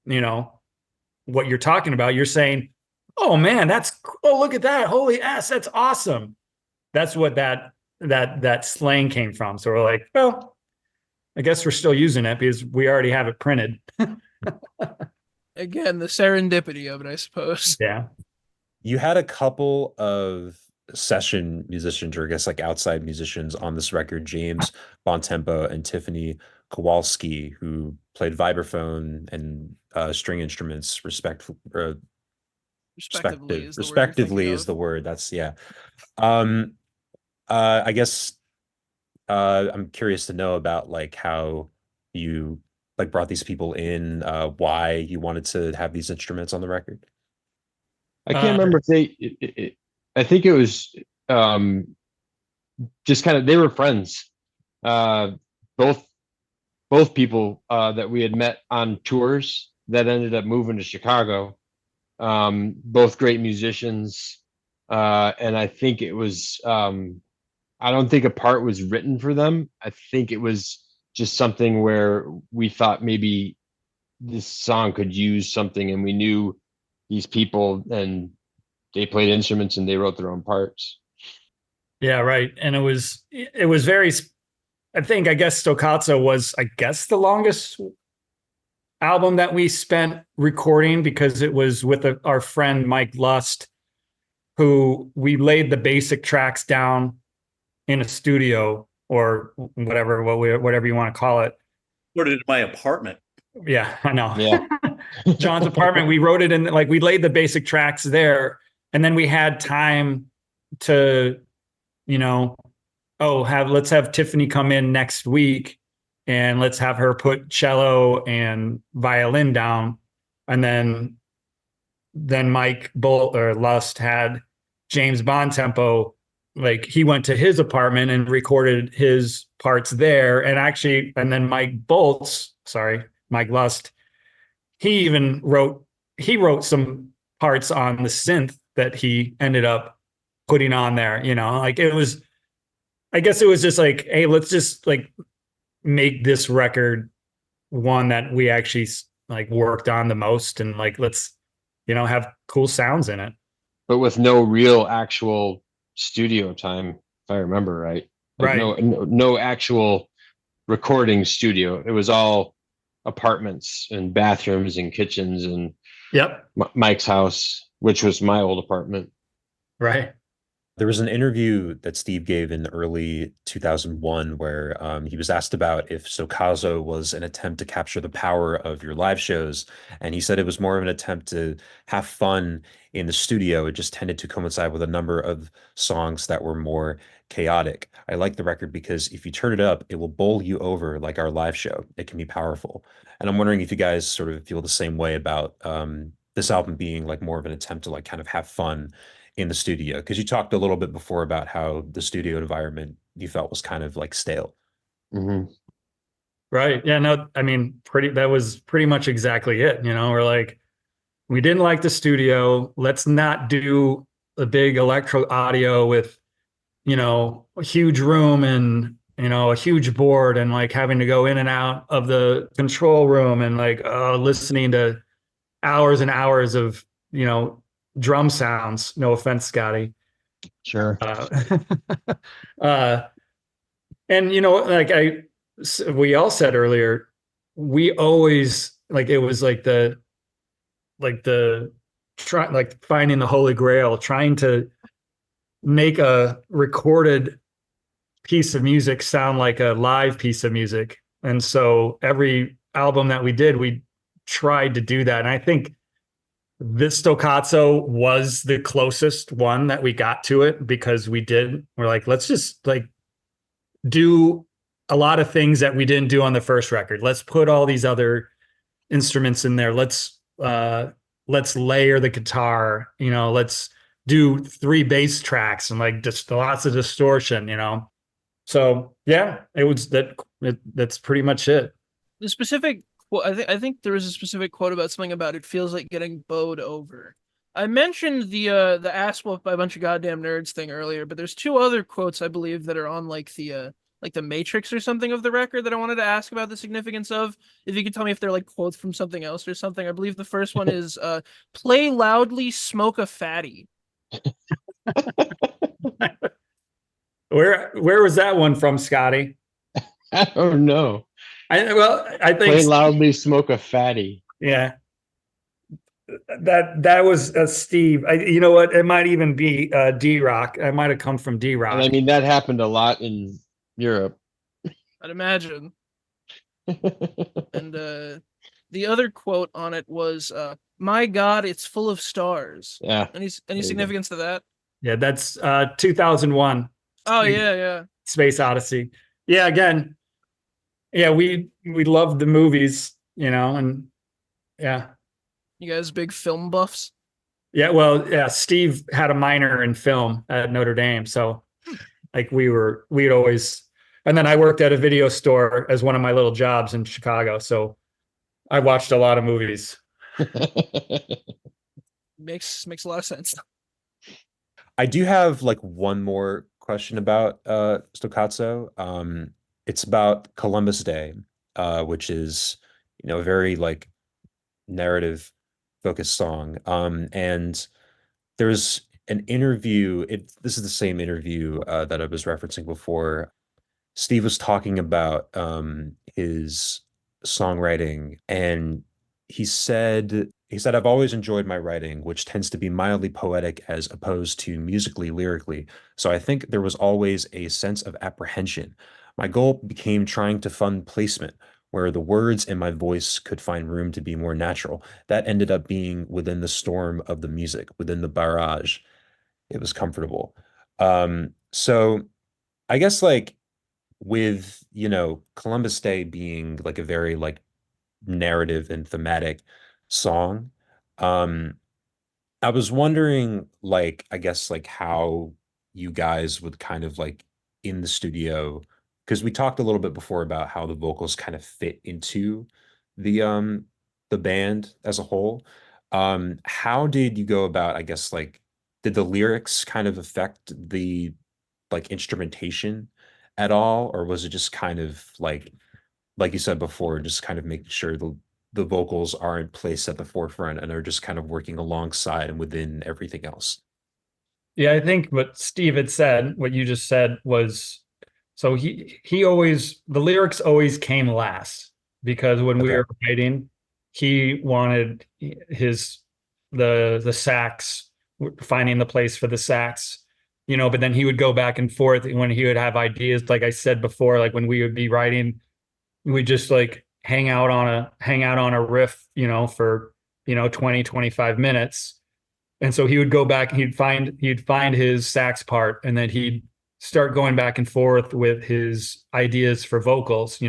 Speaker 6: what you're talking about. You're saying, oh man, look at that. Holy S, that's awesome. That's what that that slang came from. So we're like, well, I guess we're still using it because we already have it printed.
Speaker 1: Again, the serendipity of it, I suppose.
Speaker 6: Yeah.
Speaker 5: You had a couple of session musicians, or I guess like outside musicians on this record, James Bontempo and Tiffany Kowalski, who played vibraphone and string instruments
Speaker 1: Respectively is the word you're
Speaker 5: respectively
Speaker 1: thinking
Speaker 5: is
Speaker 1: of.
Speaker 5: the word. That's yeah. I guess I'm curious to know about like how you like brought these people in, why you wanted to have these instruments on the record.
Speaker 3: I can't remember if I think it was just kind of, they were friends. Both people that we had met on tours that ended up moving to Chicago. Both great musicians. And I think it was, I don't think a part was written for them. I think it was just something where we thought maybe this song could use something, and we knew these people and they played instruments and they wrote their own parts.
Speaker 6: Yeah, right. And it was very, I guess Stoccato was, I guess, the longest album that we spent recording, because it was with our friend Mike Lust, who we laid the basic tracks down in a studio, or whatever you want to call it.
Speaker 4: Put it in my apartment.
Speaker 6: Yeah, I know.
Speaker 3: Yeah.
Speaker 6: John's apartment. We wrote it in, like, we laid the basic tracks there, and then we had time to, let's have Tiffany come in next week and let's have her put cello and violin down. And then Mike Lust had James Bontempo, like, he went to his apartment and recorded his parts there. And then Mike Lust, he wrote some parts on the synth that he ended up putting on there. Like, I guess it was just like, hey, let's just like make this record one that we actually like worked on the most, and like, let's, have cool sounds in it.
Speaker 3: But with no real actual studio time, if I remember right. Like,
Speaker 6: Right.
Speaker 3: no actual recording studio. It was all apartments and bathrooms and kitchens and
Speaker 6: Yep.
Speaker 3: Mike's house, which was my old apartment.
Speaker 6: Right.
Speaker 5: There was an interview that Steve gave in early 2001 where he was asked about if Stoccato was an attempt to capture the power of your live shows. And he said it was more of an attempt to have fun in the studio. It just tended to coincide with a number of songs that were more chaotic. I like the record because if you turn it up, it will bowl you over like our live show. It can be powerful. And I'm wondering if you guys sort of feel the same way about this album being like more of an attempt to like kind of have fun in the studio, because you talked a little bit before about how the studio environment you felt was kind of like stale.
Speaker 3: Mm-hmm.
Speaker 6: Right. Yeah, no, I mean, that was pretty much exactly it. We're like, we didn't like the studio. Let's not do a big electro audio with, a huge room and, a huge board, and like having to go in and out of the control room, and like listening to hours and hours of, drum sounds. No offense, Scotty.
Speaker 3: Sure.
Speaker 6: And like we all said earlier, we always, like, it was like finding the Holy Grail, trying to make a recorded piece of music sound like a live piece of music. And so every album that we did, we tried to do that. And I think this Stoccato was the closest one that we got to it, because we're like, let's just like do a lot of things that we didn't do on the first record. Let's put all these other instruments in there. Let's layer the guitar, let's do 3 bass tracks and like just lots of distortion, So yeah, that's pretty much it.
Speaker 1: The specific, I think there was a specific quote about something about it feels like getting bowed over. I mentioned the ass whooped by a bunch of goddamn nerds thing earlier, but there's 2 other quotes I believe that are on like the Matrix or something of the record that I wanted to ask about the significance of. If you could tell me if they're like quotes from something else or something. I believe the first one is play loudly, smoke a fatty.
Speaker 6: Where was that one from, Scotty?
Speaker 3: I don't know.
Speaker 6: I
Speaker 3: Play
Speaker 6: think
Speaker 3: loudly, smoke a fatty.
Speaker 6: yeah. That was Steve. You know what? It might even be D-Rock. It might have come from
Speaker 3: And
Speaker 6: D-Rock.
Speaker 3: I mean, that happened a lot in Europe.
Speaker 1: I'd imagine. And the other quote on it was, "My God, it's full of stars."
Speaker 3: Yeah.
Speaker 1: Any
Speaker 3: There you go.
Speaker 1: significance to that?
Speaker 6: Yeah, that's 2001
Speaker 1: Oh yeah.
Speaker 6: Space Odyssey. Yeah, again, yeah, we loved the movies, and yeah.
Speaker 1: You guys big film buffs?
Speaker 6: Yeah, well, yeah, Steve had a minor in film at Notre Dame, so like we'd always, and then I worked at a video store as one of my little jobs in Chicago, so I watched a lot of movies.
Speaker 1: Makes a lot of sense.
Speaker 5: I do have like one more question about Stoccato. It's about Columbus Day, which is, a very like narrative focused song. And there's an interview, this is the same interview that I was referencing before. Steve was talking about his songwriting, and he said I've always enjoyed my writing, which tends to be mildly poetic as opposed to musically lyrically. So I think there was always a sense of apprehension. My goal became trying to fund placement where the words in my voice could find room to be more natural. That ended up being within the storm of the music, within the barrage. It was comfortable. So I guess like with, Columbus Day being like a very like narrative and thematic song, um, I was wondering like I guess like how you guys would kind of like in the studio, because we talked a little bit before about how the vocals kind of fit into the band as a whole. How did you go about, I guess like did the lyrics kind of affect the like instrumentation at all, or was it just kind of like you said before, just kind of making sure the vocals are in place at the forefront and are just kind of working alongside and within everything else?
Speaker 6: Yeah, I think what Steve had said, what you just said was, so he always, the lyrics always came last, because when we
Speaker 5: Okay.
Speaker 6: were writing, he wanted his the sax, finding the place for the sax, but then he would go back and forth when he would have ideas. Like I said before, like when we would be writing, we just like hang out on a riff, for 20, 25 minutes. And so he would go back, he'd find his sax part, and then he'd start going back and forth with his ideas for vocals,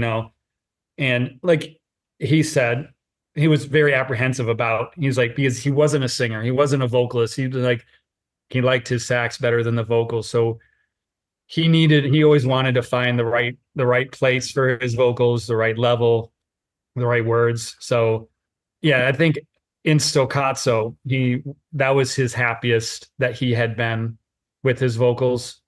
Speaker 6: and like he said, he was very apprehensive about, he's like, because he wasn't a singer, he wasn't a vocalist, he was like, he liked his sax better than the vocals. So he always wanted to find the right place for his vocals, the right level, the right words. So yeah, I think in Stoccato, that was his happiest that he had been with his vocals,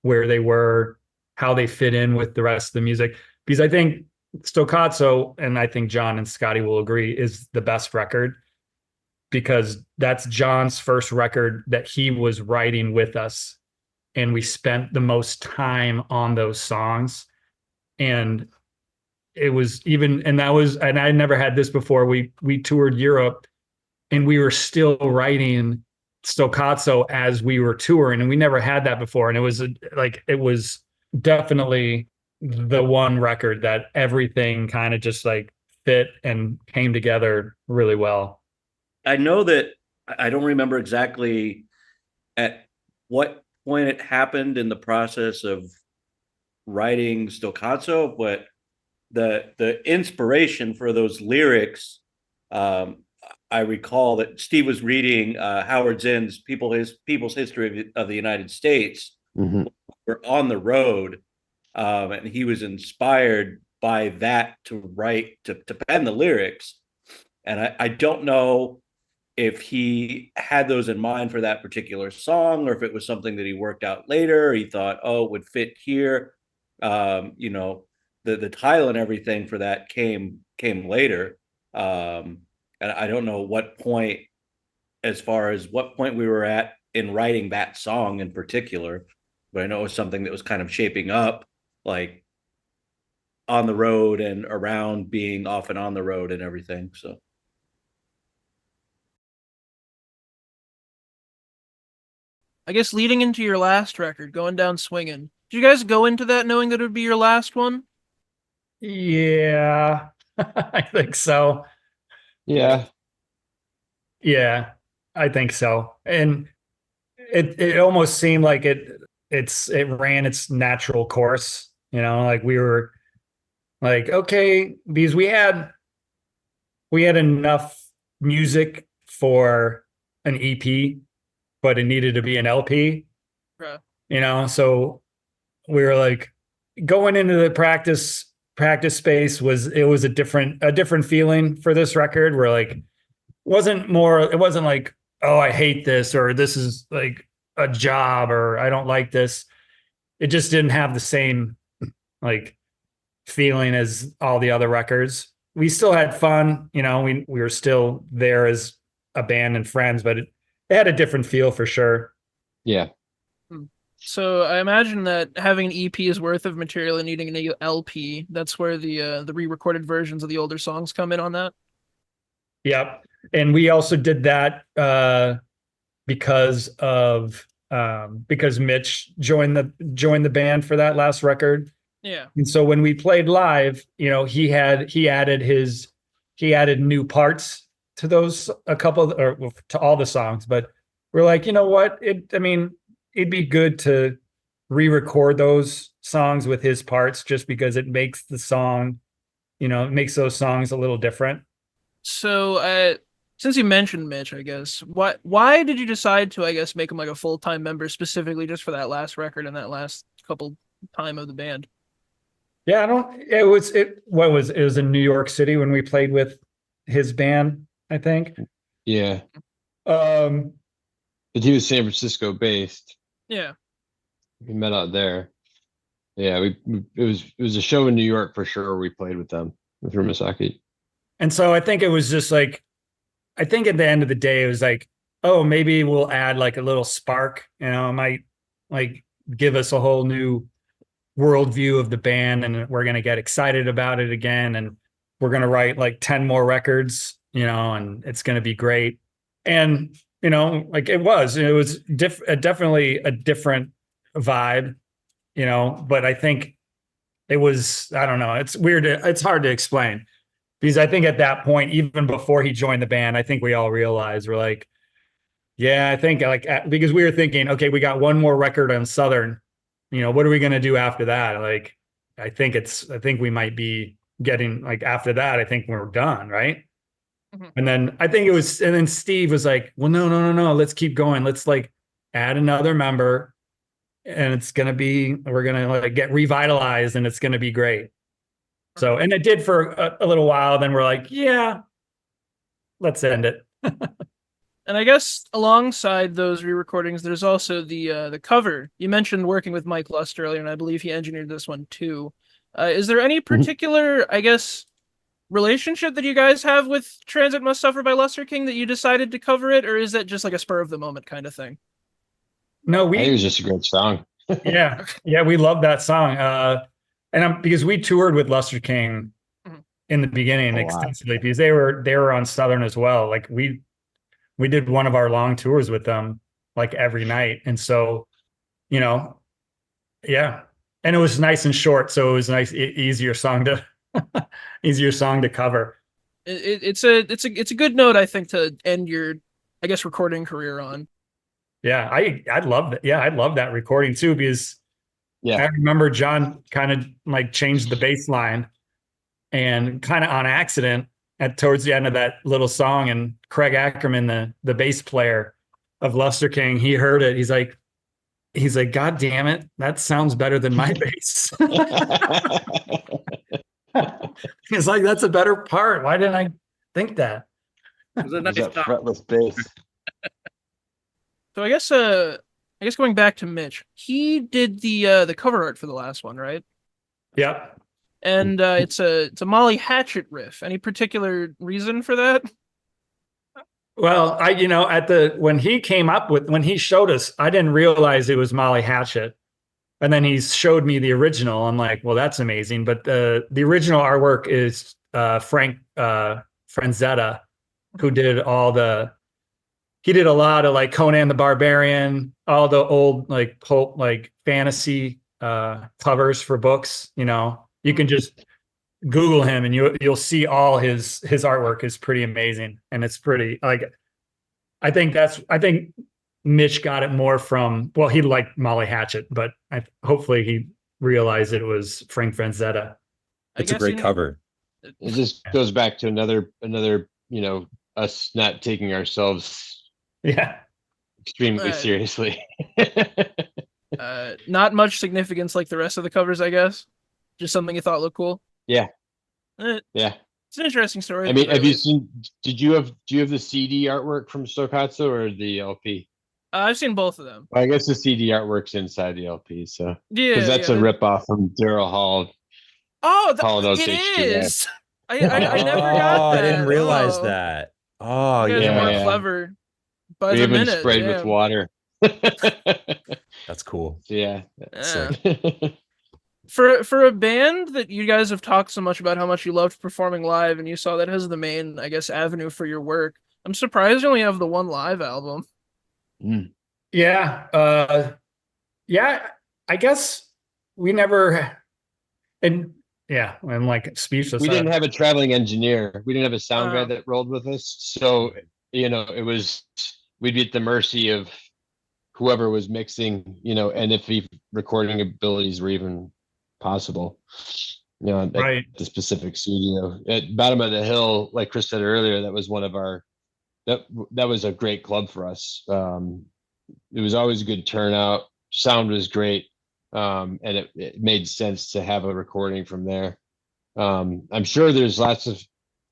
Speaker 6: where they were, how they fit in with the rest of the music. Because I think Stoccato, and I think John and Scotty will agree, is the best record, because that's John's first record that he was writing with us. And we spent the most time on those songs. And it was even, and I never had this before. We toured Europe, and we were still writing Stoccato as we were touring, and we never had that before. And it was definitely the one record that everything kind of just like fit and came together really well.
Speaker 4: I know that I don't remember exactly at what point it happened in the process of writing Stoccato, but the inspiration for those lyrics, I recall that Steve was reading Howard Zinn's People's History of the United States.
Speaker 3: Mhm.
Speaker 4: We're on the road, and he was inspired by that to write to pen the lyrics. And I don't know if he had those in mind for that particular song, or if it was something that he worked out later. He thought, oh, it would fit here. The title and everything for that came later. And I don't know what point, as far as what point we were at in writing that song in particular. but I know it was something that was kind of shaping up, like on the road and around being off and on the road and everything. So
Speaker 1: I guess leading into your last record, Going Down Swinging, did you guys go into that knowing that it would be your last one?
Speaker 6: Yeah, I think so.
Speaker 3: Yeah.
Speaker 6: Yeah, I think so. And it almost seemed like it ran its natural course, like we were like, okay, because we had enough music for an EP, but it needed to be an LP,
Speaker 1: Right.
Speaker 6: so we were like going into the practice space was a different feeling for this record. We're like, it wasn't like, oh, I hate this, or this is like a job, or I don't like this. It just didn't have the same like feeling as all the other records. We still had fun, we were still there as a band and friends, but it had a different feel for sure.
Speaker 3: Yeah.
Speaker 1: So I imagine that having an EP's worth of material and needing an LP, that's where the re-recorded versions of the older songs come in on that.
Speaker 6: Yep. And we also did that because Mitch joined the band for that last record.
Speaker 1: Yeah.
Speaker 6: And so when we played live, he added new parts to those, to all the songs, but we're like, you know what? It'd be good to re-record those songs with his parts, just because it makes the song, it makes those songs a little different.
Speaker 1: So, since you mentioned Mitch, I guess, why did you decide to, I guess, make him like a full-time member specifically just for that last record and that last couple time of the band?
Speaker 6: Yeah, it was in New York City when we played with his band, I think.
Speaker 3: Yeah.
Speaker 6: Um,
Speaker 3: But he was San Francisco based.
Speaker 1: Yeah.
Speaker 3: We met out there. Yeah, it was a show in New York for sure. We played with them, with Rumasaki.
Speaker 6: and so I think it was just like, I think at the end of the day, it was like, oh, maybe we'll add like a little spark, it might like give us a whole new worldview of the band, and we're going to get excited about it again. And we're going to write like 10 more records, and it's going to be great. And, like it was definitely a different vibe, but I think it was, I don't know. It's weird. It's hard to explain, because I think at that point, even before he joined the band, I think we all realized, we're like, yeah, I think like, because we were thinking, okay, we got one more record on Southern, what are we going to do after that? Like, I think we might be getting like, after that, I think we're done. Right.
Speaker 1: Mhm.
Speaker 6: And then Steve was like, well, no, let's keep going. Let's like add another member, and we're going to like get revitalized, and it's going to be great. So, and it did for a little while. Then we're like, yeah, let's end it.
Speaker 1: And I guess alongside those re-recordings, there's also the cover. You mentioned working with Mike Lust earlier, and I believe he engineered this one too. Is there any particular, I guess, relationship that you guys have with Transit Must Suffer by Lester King that you decided to cover it, or is that just like a spur of the moment kind of thing?
Speaker 6: No,
Speaker 3: I think it was just a great song.
Speaker 6: yeah, we love that song. Because we toured with Lester King in the beginning extensively, because they were on Southern as well. Like we did one of our long tours with them like every night. And so, yeah. And it was nice and short. So it was nice, easier song to cover.
Speaker 1: It's a good note, I think, to end your, I guess, recording career on.
Speaker 6: Yeah. I love that. Yeah. I love that recording too, because I remember John kind of like changed the bass line, and kind of on accident towards the end of that little song, and Craig Ackerman, the bass player of Lester King, he heard it. He's like, God damn it, that sounds better than my bass. He's like, that's a better part. Why didn't I think that?
Speaker 4: it was a nice
Speaker 3: that
Speaker 4: song.
Speaker 3: fretless bass.
Speaker 1: So I guess going back to Mitch, he did the cover art for the last one, right?
Speaker 6: Yeah.
Speaker 1: And it's a Molly Hatchet riff. Any particular reason for that?
Speaker 6: Well, when he showed us, I didn't realize it was Molly Hatchet. And then he showed me the original. I'm like, well, that's amazing. But the original artwork is Frank Franzetta, who did he did a lot of like Conan the Barbarian, all the old like pulp, like fantasy covers for books. You can just Google him and you'll see all his artwork is pretty amazing. And it's pretty like, I think Mitch got it more from, well, he liked Molly Hatchet, but hopefully he realized it was Frank Franzetta.
Speaker 5: It's a great cover.
Speaker 3: It just goes back to another, us not taking ourselves extremely seriously.
Speaker 1: Not much significance like the rest of the covers, I guess. Just something you thought looked cool.
Speaker 3: Yeah.
Speaker 1: Yeah. It's an interesting story.
Speaker 3: I mean, have you seen? Do you have the CD artwork from Stokatsu or the LP?
Speaker 1: I've seen both of them.
Speaker 3: Well, I guess the CD artwork's inside the LP, so
Speaker 1: because
Speaker 3: that's a ripoff from Daryl Hall.
Speaker 1: Oh, it is. I never got that.
Speaker 5: I didn't realize that. Oh,
Speaker 1: you guys are more clever. By
Speaker 3: we
Speaker 1: the
Speaker 3: haven't
Speaker 1: minute,
Speaker 3: sprayed with water.
Speaker 5: That's cool.
Speaker 3: Yeah.
Speaker 1: For a band that you guys have talked so much about how much you loved performing live, and you saw that as the main, I guess, avenue for your work, I'm surprised you only have the one live album.
Speaker 6: Yeah. I guess we never, I'm like speechless.
Speaker 3: We didn't have a traveling engineer. We didn't have a sound guy that rolled with us. So, we'd be at the mercy of whoever was mixing, and if the recording abilities were even possible, at the specific studio. At Bottom of the Hill, like Chris said earlier, that was one of our, that was a great club for us. It was always a good turnout. Sound was great. And it made sense to have a recording from there. I'm sure there's lots of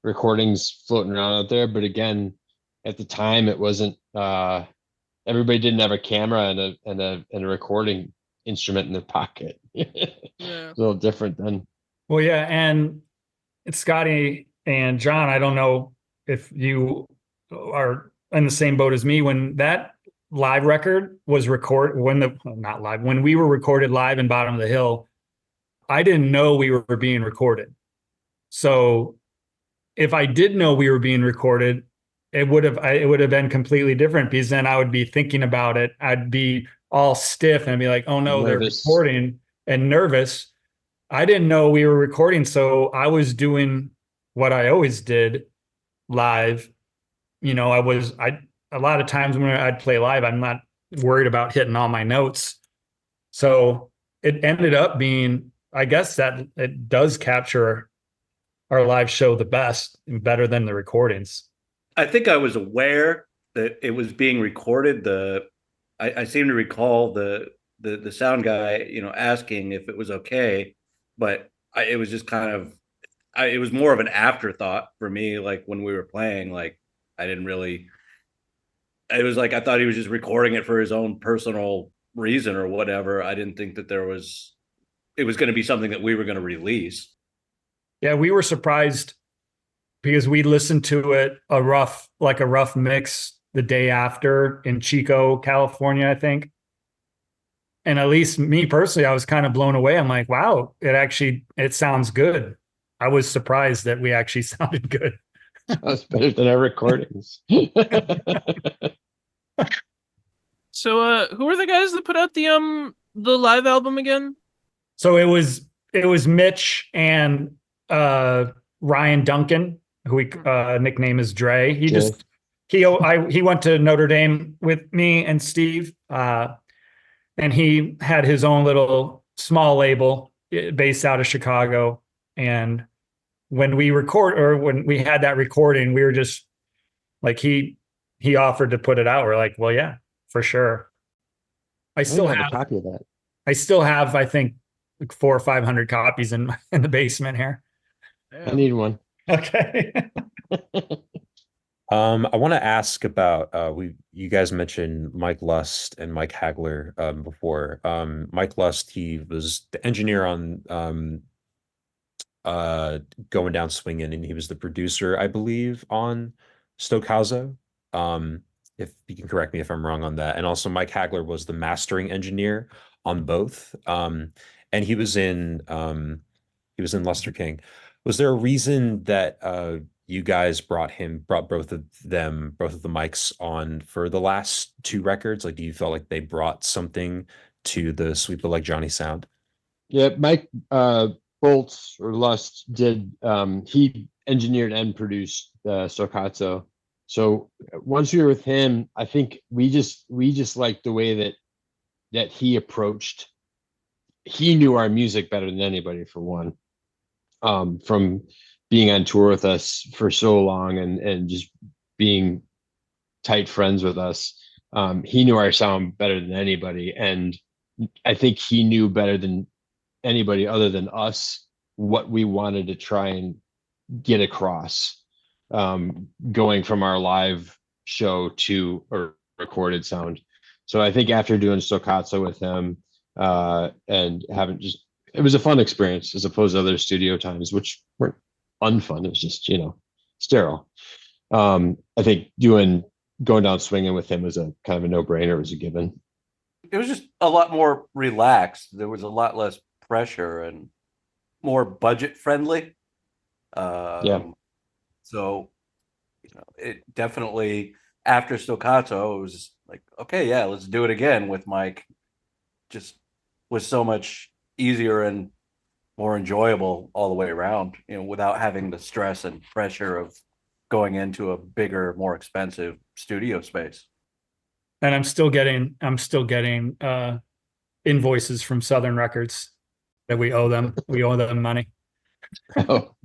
Speaker 3: recordings floating around out there, but again, at the time it wasn't, everybody didn't have a camera and a recording instrument in their pocket. A little different then.
Speaker 6: Well, yeah. And it's Scotty and John. I don't know if you are in the same boat as me. When that live record was recorded, when we were recorded live in Bottom of the Hill, I didn't know we were being recorded. So if I did know we were being recorded, it would have been completely different, because then I would be thinking about it. I'd be all stiff and I'd be like, oh no, nervous. They're recording, and nervous. I didn't know we were recording. So I was doing what I always did live. A lot of times when I'd play live, I'm not worried about hitting all my notes. So it ended up being, I guess, that it does capture our live show the best and better than the recordings.
Speaker 4: I think I was aware that it was being recorded. I seem to recall the sound guy, asking if it was okay, but it was just kind of, it was more of an afterthought for me. Like when we were playing, like I didn't really, it was like, I thought he was just recording it for his own personal reason or whatever. I didn't think that it was going to be something that we were going to release.
Speaker 6: Yeah. We were surprised because we listened to it a rough mix the day after in Chico, California, I think. And at least me personally, I was kind of blown away. I'm like, wow, it sounds good. I was surprised that we actually sounded good.
Speaker 3: That's better than our recordings.
Speaker 1: So who were the guys that put out the live album again?
Speaker 6: So it was Mitch and Ryan Duncan, who we nickname is Dre. He went to Notre Dame with me and Steve, and he had his own little small label based out of Chicago. And when we had that recording, we were just like, he offered to put it out. We're like, well, yeah, for sure. I still have a copy of that. I still have, I think, like 400 or 500 copies in the basement here.
Speaker 3: I need one.
Speaker 6: Okay.
Speaker 5: I want to ask about you guys mentioned Mike Lust and Mike Hagler before. Mike Lust, he was the engineer on Going Down Swinging, and he was the producer, I believe, on Stokauzo. If you can correct me if I'm wrong on that. And also Mike Hagler was the mastering engineer on both. And he was in Luster King. Was there a reason that you guys brought both of the mics on for the last two records? Like, do you feel like they brought something to the Sweep But Like Johnny sound?
Speaker 3: Yeah, Mike Bolts or Lust did. He engineered and produced Staccato. So once we were with him, I think we just liked the way that he approached. He knew our music better than anybody, for one. From being on tour with us for so long and just being tight friends with us, he knew our sound better than anybody, and I think he knew better than anybody other than us what we wanted to try and get across, going from our live show to a recorded sound. So I think after doing Staccato with him, and having just, it was a fun experience as opposed to other studio times, which weren't unfun. It was just, sterile. I think going down swinging with him was a kind of a no-brainer, was a given.
Speaker 4: It was just a lot more relaxed. There was a lot less pressure and more budget friendly.
Speaker 3: Yeah.
Speaker 4: So, it definitely, after Staccato, it was like, okay, yeah, let's do it again with Mike. Just was so much easier and more enjoyable all the way around, without having the stress and pressure of going into a bigger, more expensive studio space.
Speaker 6: And I'm still getting invoices from Southern Records that we owe them. We owe them money.
Speaker 3: Oh,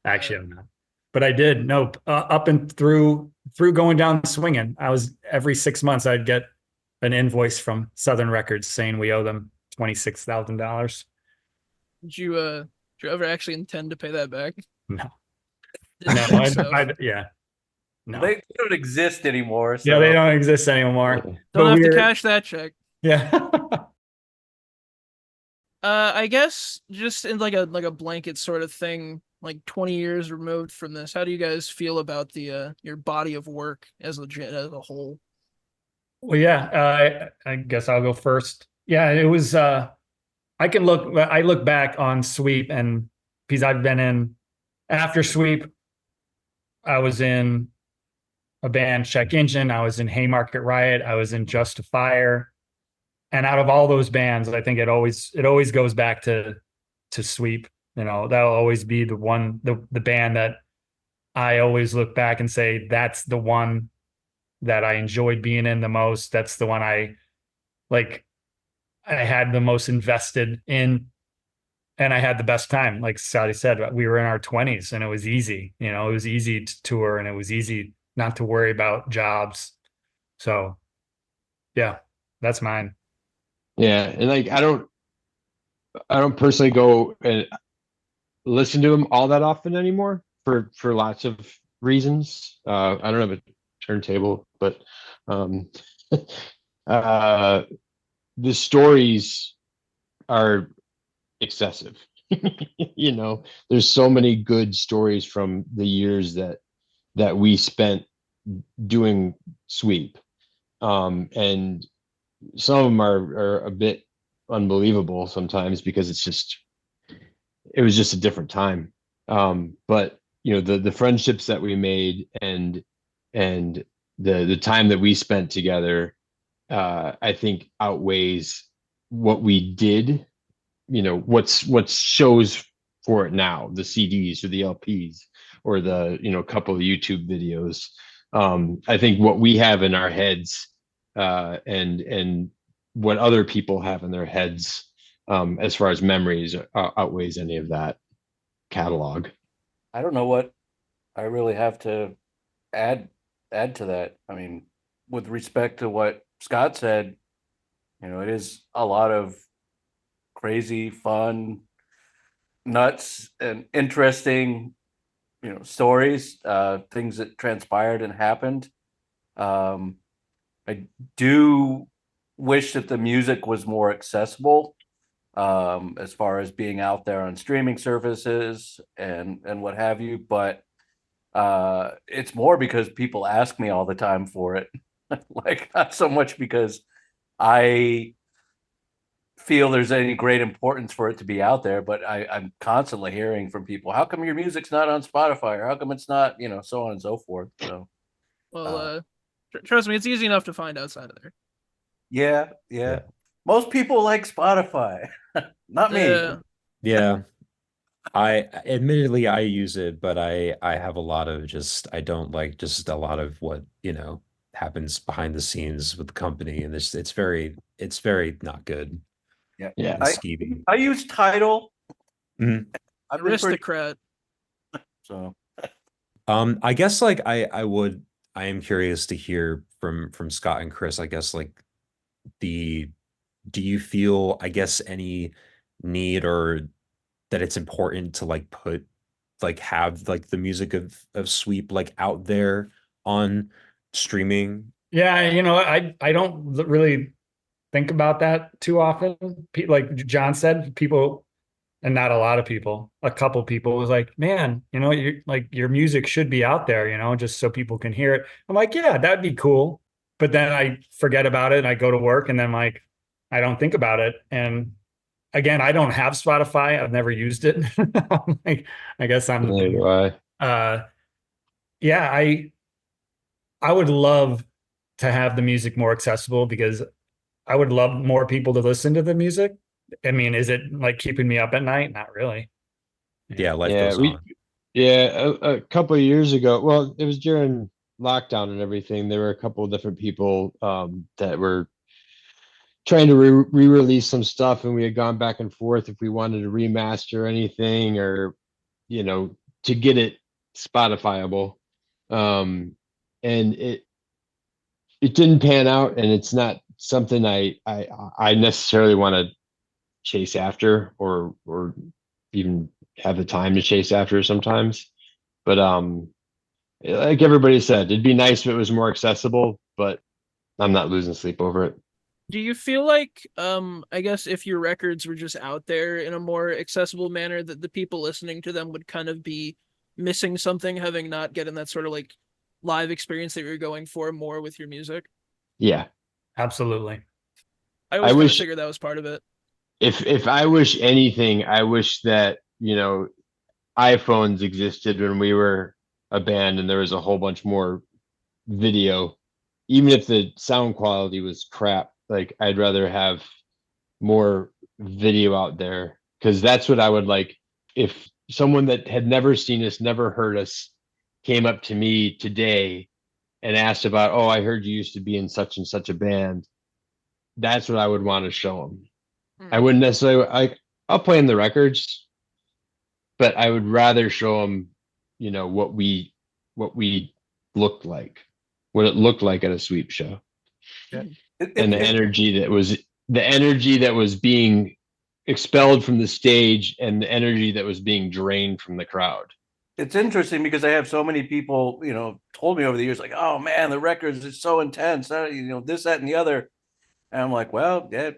Speaker 6: Actually, I'm not, but I did. No, up and through going down swinging, I was every 6 months I'd get an invoice from Southern Records saying we owe them $26,000.
Speaker 1: Did you ever actually intend to pay that back?
Speaker 6: No,
Speaker 1: Didn't
Speaker 6: no,
Speaker 1: think so.
Speaker 6: yeah, no,
Speaker 4: They don't exist anymore. So.
Speaker 6: yeah, they don't exist anymore.
Speaker 3: yeah.
Speaker 6: But
Speaker 1: Don't have to
Speaker 6: we're-
Speaker 1: cash that check.
Speaker 6: Yeah.
Speaker 1: I guess just in like a blanket sort of thing, like 20 years removed from this, how do you guys feel about the your body of work as a whole?
Speaker 6: Well, yeah, I guess I'll go first. Yeah, it was, I look back on Sweep, and because I've been in, after Sweep, I was in a band, Check Engine, I was in Haymarket Riot, I was in Justifier. And out of all those bands, I think it always goes back to Sweep. That'll always be the band that I always look back and say, that's the one that I enjoyed being in the most. That's the one I had the most invested in, and I had the best time. Like Scotty said, we were in our 20s and it was easy. It was easy to tour and it was easy not to worry about jobs. So yeah, that's mine.
Speaker 3: Yeah, and like I don't personally go and listen to them all that often anymore for lots of reasons. I don't have a turntable, but the stories are excessive. There's so many good stories from the years that we spent doing Sweep, and some of them are a bit unbelievable sometimes because it was just a different time. But the friendships that we made and the time that we spent together, I think outweighs what we did. What's shows for it now, the CDs or the LPs or the couple of YouTube videos. I think what we have in our heads, and what other people have in their heads, as far as memories, outweighs any of that catalog.
Speaker 4: I don't know what I really have to add to that. I mean, with respect to what Scott said, it is a lot of crazy, fun, nuts, and interesting, stories, things that transpired and happened. I do wish that the music was more accessible, as far as being out there on streaming services and what have you, but it's more because people ask me all the time for it. Like, not so much because I feel there's any great importance for it to be out there, but I'm constantly hearing from people, how come your music's not on Spotify, or how come it's not, so on and so forth. So
Speaker 1: Well, trust me, it's easy enough to find outside of there.
Speaker 4: yeah. Most people like Spotify. Not me.
Speaker 5: Yeah. I admittedly I use it, but I have a lot of I don't like just a lot of what, happens behind the scenes with the company, and it's very not good.
Speaker 4: Yeah.
Speaker 3: Yeah.
Speaker 5: And skeevy.
Speaker 4: I use Tidal.
Speaker 5: Mhm.
Speaker 4: I've been pretty,
Speaker 1: Aristocrat.
Speaker 4: so
Speaker 5: I guess I am curious to hear from Scott and Chris, I guess do you feel, I guess, any need or that it's important to have the music of Sweep out there on streaming?
Speaker 6: Yeah, I don't really think about that too often. Like John said, people, and not a lot of people, a couple people was like, man, your music should be out there, just so people can hear it. I'm like, yeah, that'd be cool. But then I forget about it and I go to work and then I don't think about it. And again, I don't have Spotify. I've never used it. I guess I'm,
Speaker 3: Neither do I.
Speaker 6: yeah, I would love to have the music more accessible because I would love more people to listen to the music. I mean, is it keeping me up at night? Not really.
Speaker 5: Yeah, life
Speaker 3: Yeah,
Speaker 5: goes on.
Speaker 3: a couple of years ago. Well, it was during lockdown and everything. There were a couple of different people that were trying to re-release some stuff, and we had gone back and forth if we wanted to remaster anything or, to get it Spotifyable. And it didn't pan out, and it's not something I necessarily want to chase after or even have the time to chase after sometimes. But like everybody said, it'd be nice if it was more accessible, but I'm not losing sleep over it.
Speaker 1: Do you feel like, I guess if your records were just out there in a more accessible manner, that the people listening to them would kind of be missing something, having not getting that sort of live experience that you're going for more with your music?
Speaker 3: Yeah.
Speaker 6: Absolutely.
Speaker 1: I always
Speaker 3: I
Speaker 1: kind of
Speaker 3: wish-
Speaker 1: figured that was part of it.
Speaker 3: If I wish anything, I wish that, iPhones existed when we were a band and there was a whole bunch more video, even if the sound quality was crap. I'd rather have more video out there, because that's what I would like. If someone that had never seen us, never heard us, came up to me today and asked about, oh, I heard you used to be in such and such a band, that's what I would want to show them. I wouldn't necessarily I'll play in the records, but I would rather show them, what we looked like, what it looked like at a Sweep show, and the energy that was being expelled from the stage and the energy that was being drained from the crowd.
Speaker 4: It's interesting because I have so many people, told me over the years, like, oh man, the records is so intense, this, that, and the other. And I'm like, well, yeah,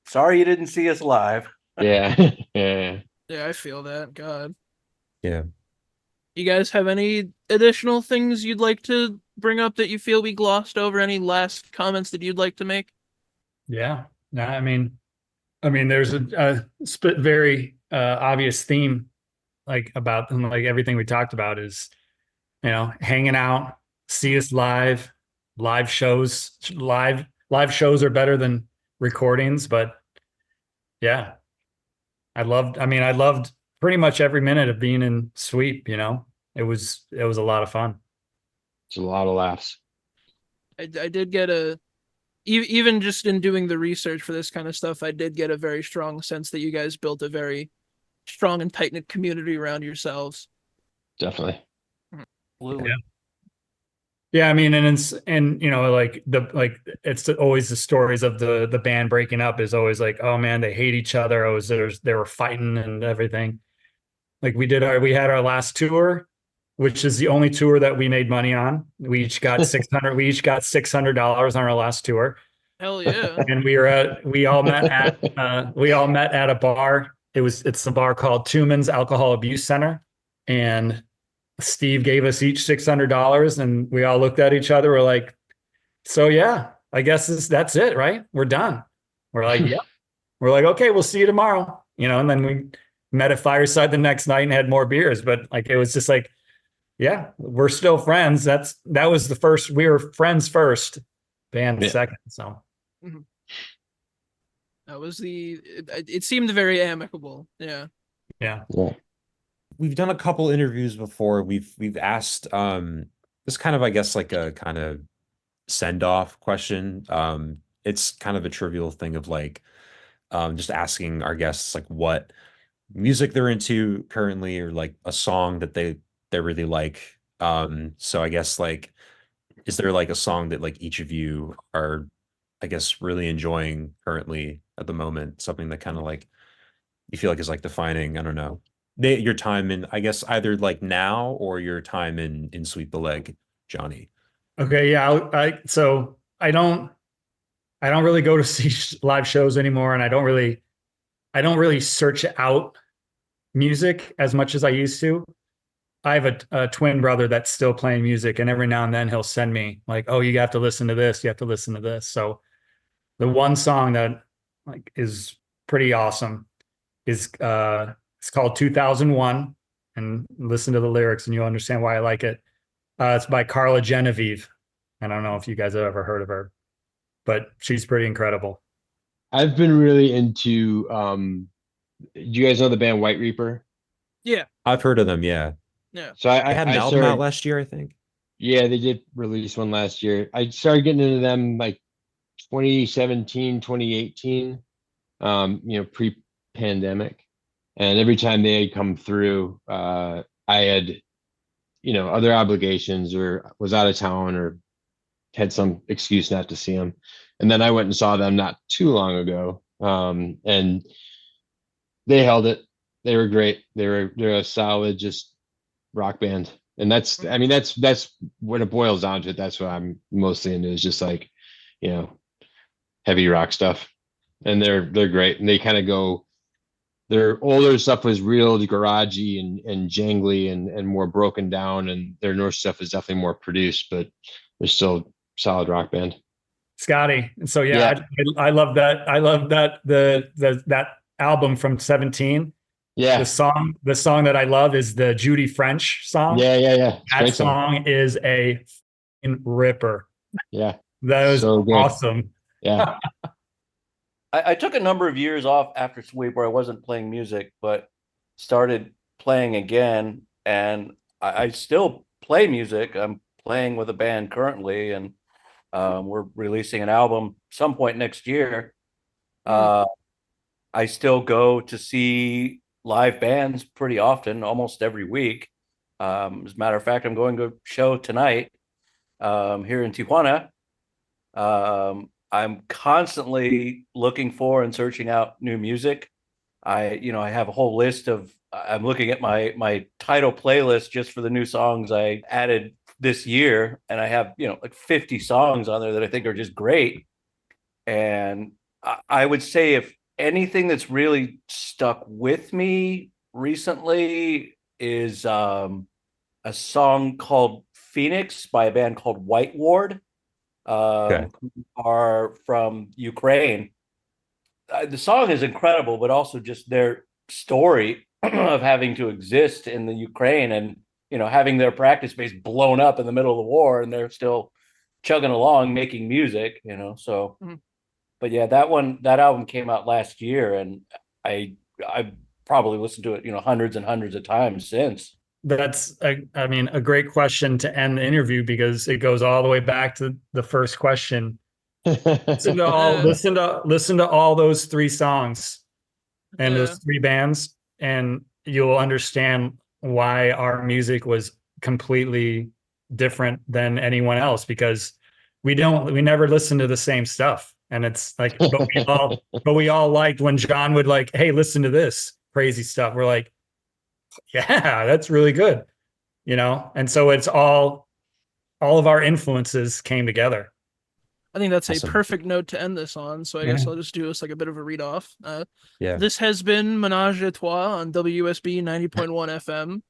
Speaker 4: sorry you didn't see us live.
Speaker 3: Yeah. Yeah.
Speaker 1: Yeah, I feel that. God.
Speaker 5: Yeah.
Speaker 1: You guys have any additional things you'd like to bring up that you feel we glossed over? Any last comments that you'd like to make?
Speaker 6: Yeah. No, I mean, there's a very obvious theme about everything we talked about is, hanging out, see us live shows. Live shows are better than recordings, but yeah, I loved pretty much every minute of being in Sweep. It was a lot of fun.
Speaker 3: It's a lot of laughs.
Speaker 1: I did get even just in doing the research for this kind of stuff, I did get a very strong sense that you guys built a very strong and tight-knit community around yourselves.
Speaker 3: Definitely.
Speaker 4: Absolutely.
Speaker 6: Yeah. Yeah, I mean, and it's always the stories of the band breaking up is always like, oh man, they hate each other. They were fighting and everything. We had our last tour, which is the only tour that we made money on. We each got $600 on our last tour.
Speaker 1: Hell yeah.
Speaker 6: And we all met at a bar. It's a bar called Tuman's Alcohol Abuse Center. And Steve gave us each $600 and we all looked at each other. We're like, so yeah, I guess that's it, right? We're done. We're like, yeah. We're like, okay, we'll see you tomorrow. And then we met at Fireside the next night and had more beers. But like, it was just like, yeah, we're still friends. That was the first. We were friends first, band second. So
Speaker 1: that was it seemed very amicable. Yeah.
Speaker 6: Yeah.
Speaker 5: We've done a couple interviews before. We've asked this kind of, I guess, like a kind of send-off question. It's kind of a trivial thing of like just asking our guests like what music they're into currently, or like a song that they really like. So I guess like, is there like a song that like each of you are, I guess, really enjoying currently at the moment? Something that kind of like you feel like is like defining, I don't know, your time in, I guess, either like now or your time in Sweep the Leg, Johnny.
Speaker 6: Okay. Yeah. So I don't really go to see live shows anymore, and I don't really search out music as much as I used to. I have a twin brother that's still playing music, and every now and then he'll send me like, "Oh, you have to listen to this. You have to listen to this." So the one song that like is pretty awesome is it's called 2001, and listen to the lyrics and you'll understand why I like it. It's by Carla Genevieve. I don't know if you guys have ever heard of her, but she's pretty incredible.
Speaker 3: I've been really into do you guys know the band White Reaper?
Speaker 1: Yeah.
Speaker 5: I've heard of them, yeah.
Speaker 1: Yeah.
Speaker 3: So
Speaker 5: They had an album out last year, I think.
Speaker 3: Yeah, they did release one last year. I started getting into them like 2017, 2018, pre-pandemic. And every time they had come through, I had, other obligations or was out of town or had some excuse not to see them. And then I went and saw them not too long ago. And they held it. They were great. They're a solid, just rock band. And that's what it boils down to. That's what I'm mostly into, is just like, heavy rock stuff. And they're great. And they kind of go, their older stuff was real garagey and jangly and more broken down. And their newer stuff is definitely more produced, but they're still solid rock band.
Speaker 6: Scotty. And so, I love that. I love that that album from 17.
Speaker 3: Yeah.
Speaker 6: The song that I love is the Judy French song.
Speaker 3: Yeah.
Speaker 6: That song is a ripper.
Speaker 3: Yeah.
Speaker 6: That was
Speaker 3: so good.
Speaker 6: awesome.
Speaker 3: Yeah.
Speaker 4: I took a number of years off after Sweep where I wasn't playing music, but started playing again. And I still play music. I'm playing with a band currently, and we're releasing an album some point next year. I still go to see live bands pretty often, almost every week. As a matter of fact, I'm going to a show tonight here in Tijuana. I'm constantly looking for and searching out new music. I have a whole list of, I'm looking at my title playlist just for the new songs I added this year. And I have, like 50 songs on there that I think are just great. And I would say if anything that's really stuck with me recently is a song called Phoenix by a band called White Ward. Who are from Ukraine. The song is incredible, but also just their story of having to exist in the Ukraine and, having their practice base blown up in the middle of the war, and they're still chugging along making music, so. But yeah, that album came out last year, and I probably listened to it, hundreds and hundreds of times since.
Speaker 6: That's a great question to end the interview, because it goes all the way back to the first question. Listen to all those three songs and those three bands, and you'll understand why our music was completely different than anyone else, because we never listen to the same stuff. And it's like, but we all liked when John would like, hey, listen to this crazy stuff. We're like, yeah, that's really good, and so it's all of our influences came together.
Speaker 1: I think that's
Speaker 5: Awesome.
Speaker 1: a perfect note to end this on. So I guess I'll just do this like a bit of a read off.
Speaker 5: Yeah.
Speaker 1: This has been Menage a Trois on WSB 90.1 FM.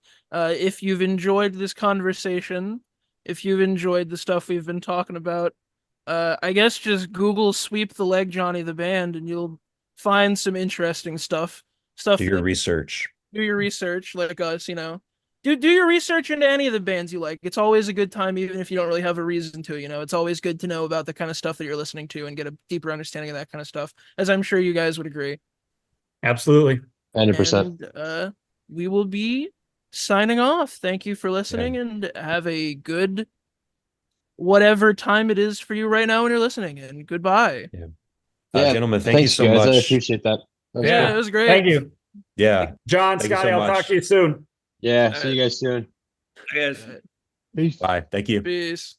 Speaker 1: If you've enjoyed this conversation, if you've enjoyed the stuff we've been talking about, I guess just Google "Sweep the Leg Johnny" the band, and you'll find some interesting stuff.
Speaker 5: Do your research.
Speaker 1: Do your research, like us, you know. Do your research into any of the bands you like. It's always a good time, even if you don't really have a reason to. You know, it's always good to know about the kind of stuff that you're listening to and get a deeper understanding of that kind of stuff. As I'm sure you guys would agree.
Speaker 6: Absolutely.
Speaker 3: 100%.
Speaker 1: And we will be signing off. Thank you for listening, and have a good whatever time it is for you right now when you're listening. And goodbye.
Speaker 5: Gentlemen, thank you
Speaker 3: thanks,
Speaker 5: so
Speaker 3: guys.
Speaker 5: much.
Speaker 3: I appreciate that. That was
Speaker 1: Yeah,
Speaker 3: cool.
Speaker 1: it was great.
Speaker 6: Thank you.
Speaker 5: Yeah.
Speaker 6: John,
Speaker 5: Thank you
Speaker 6: Scotty,
Speaker 5: so
Speaker 6: I'll
Speaker 5: much.
Speaker 6: talk to you soon.
Speaker 3: Yeah. See you guys soon.
Speaker 4: Yes.
Speaker 3: Peace.
Speaker 5: Bye. Thank you.
Speaker 1: Peace.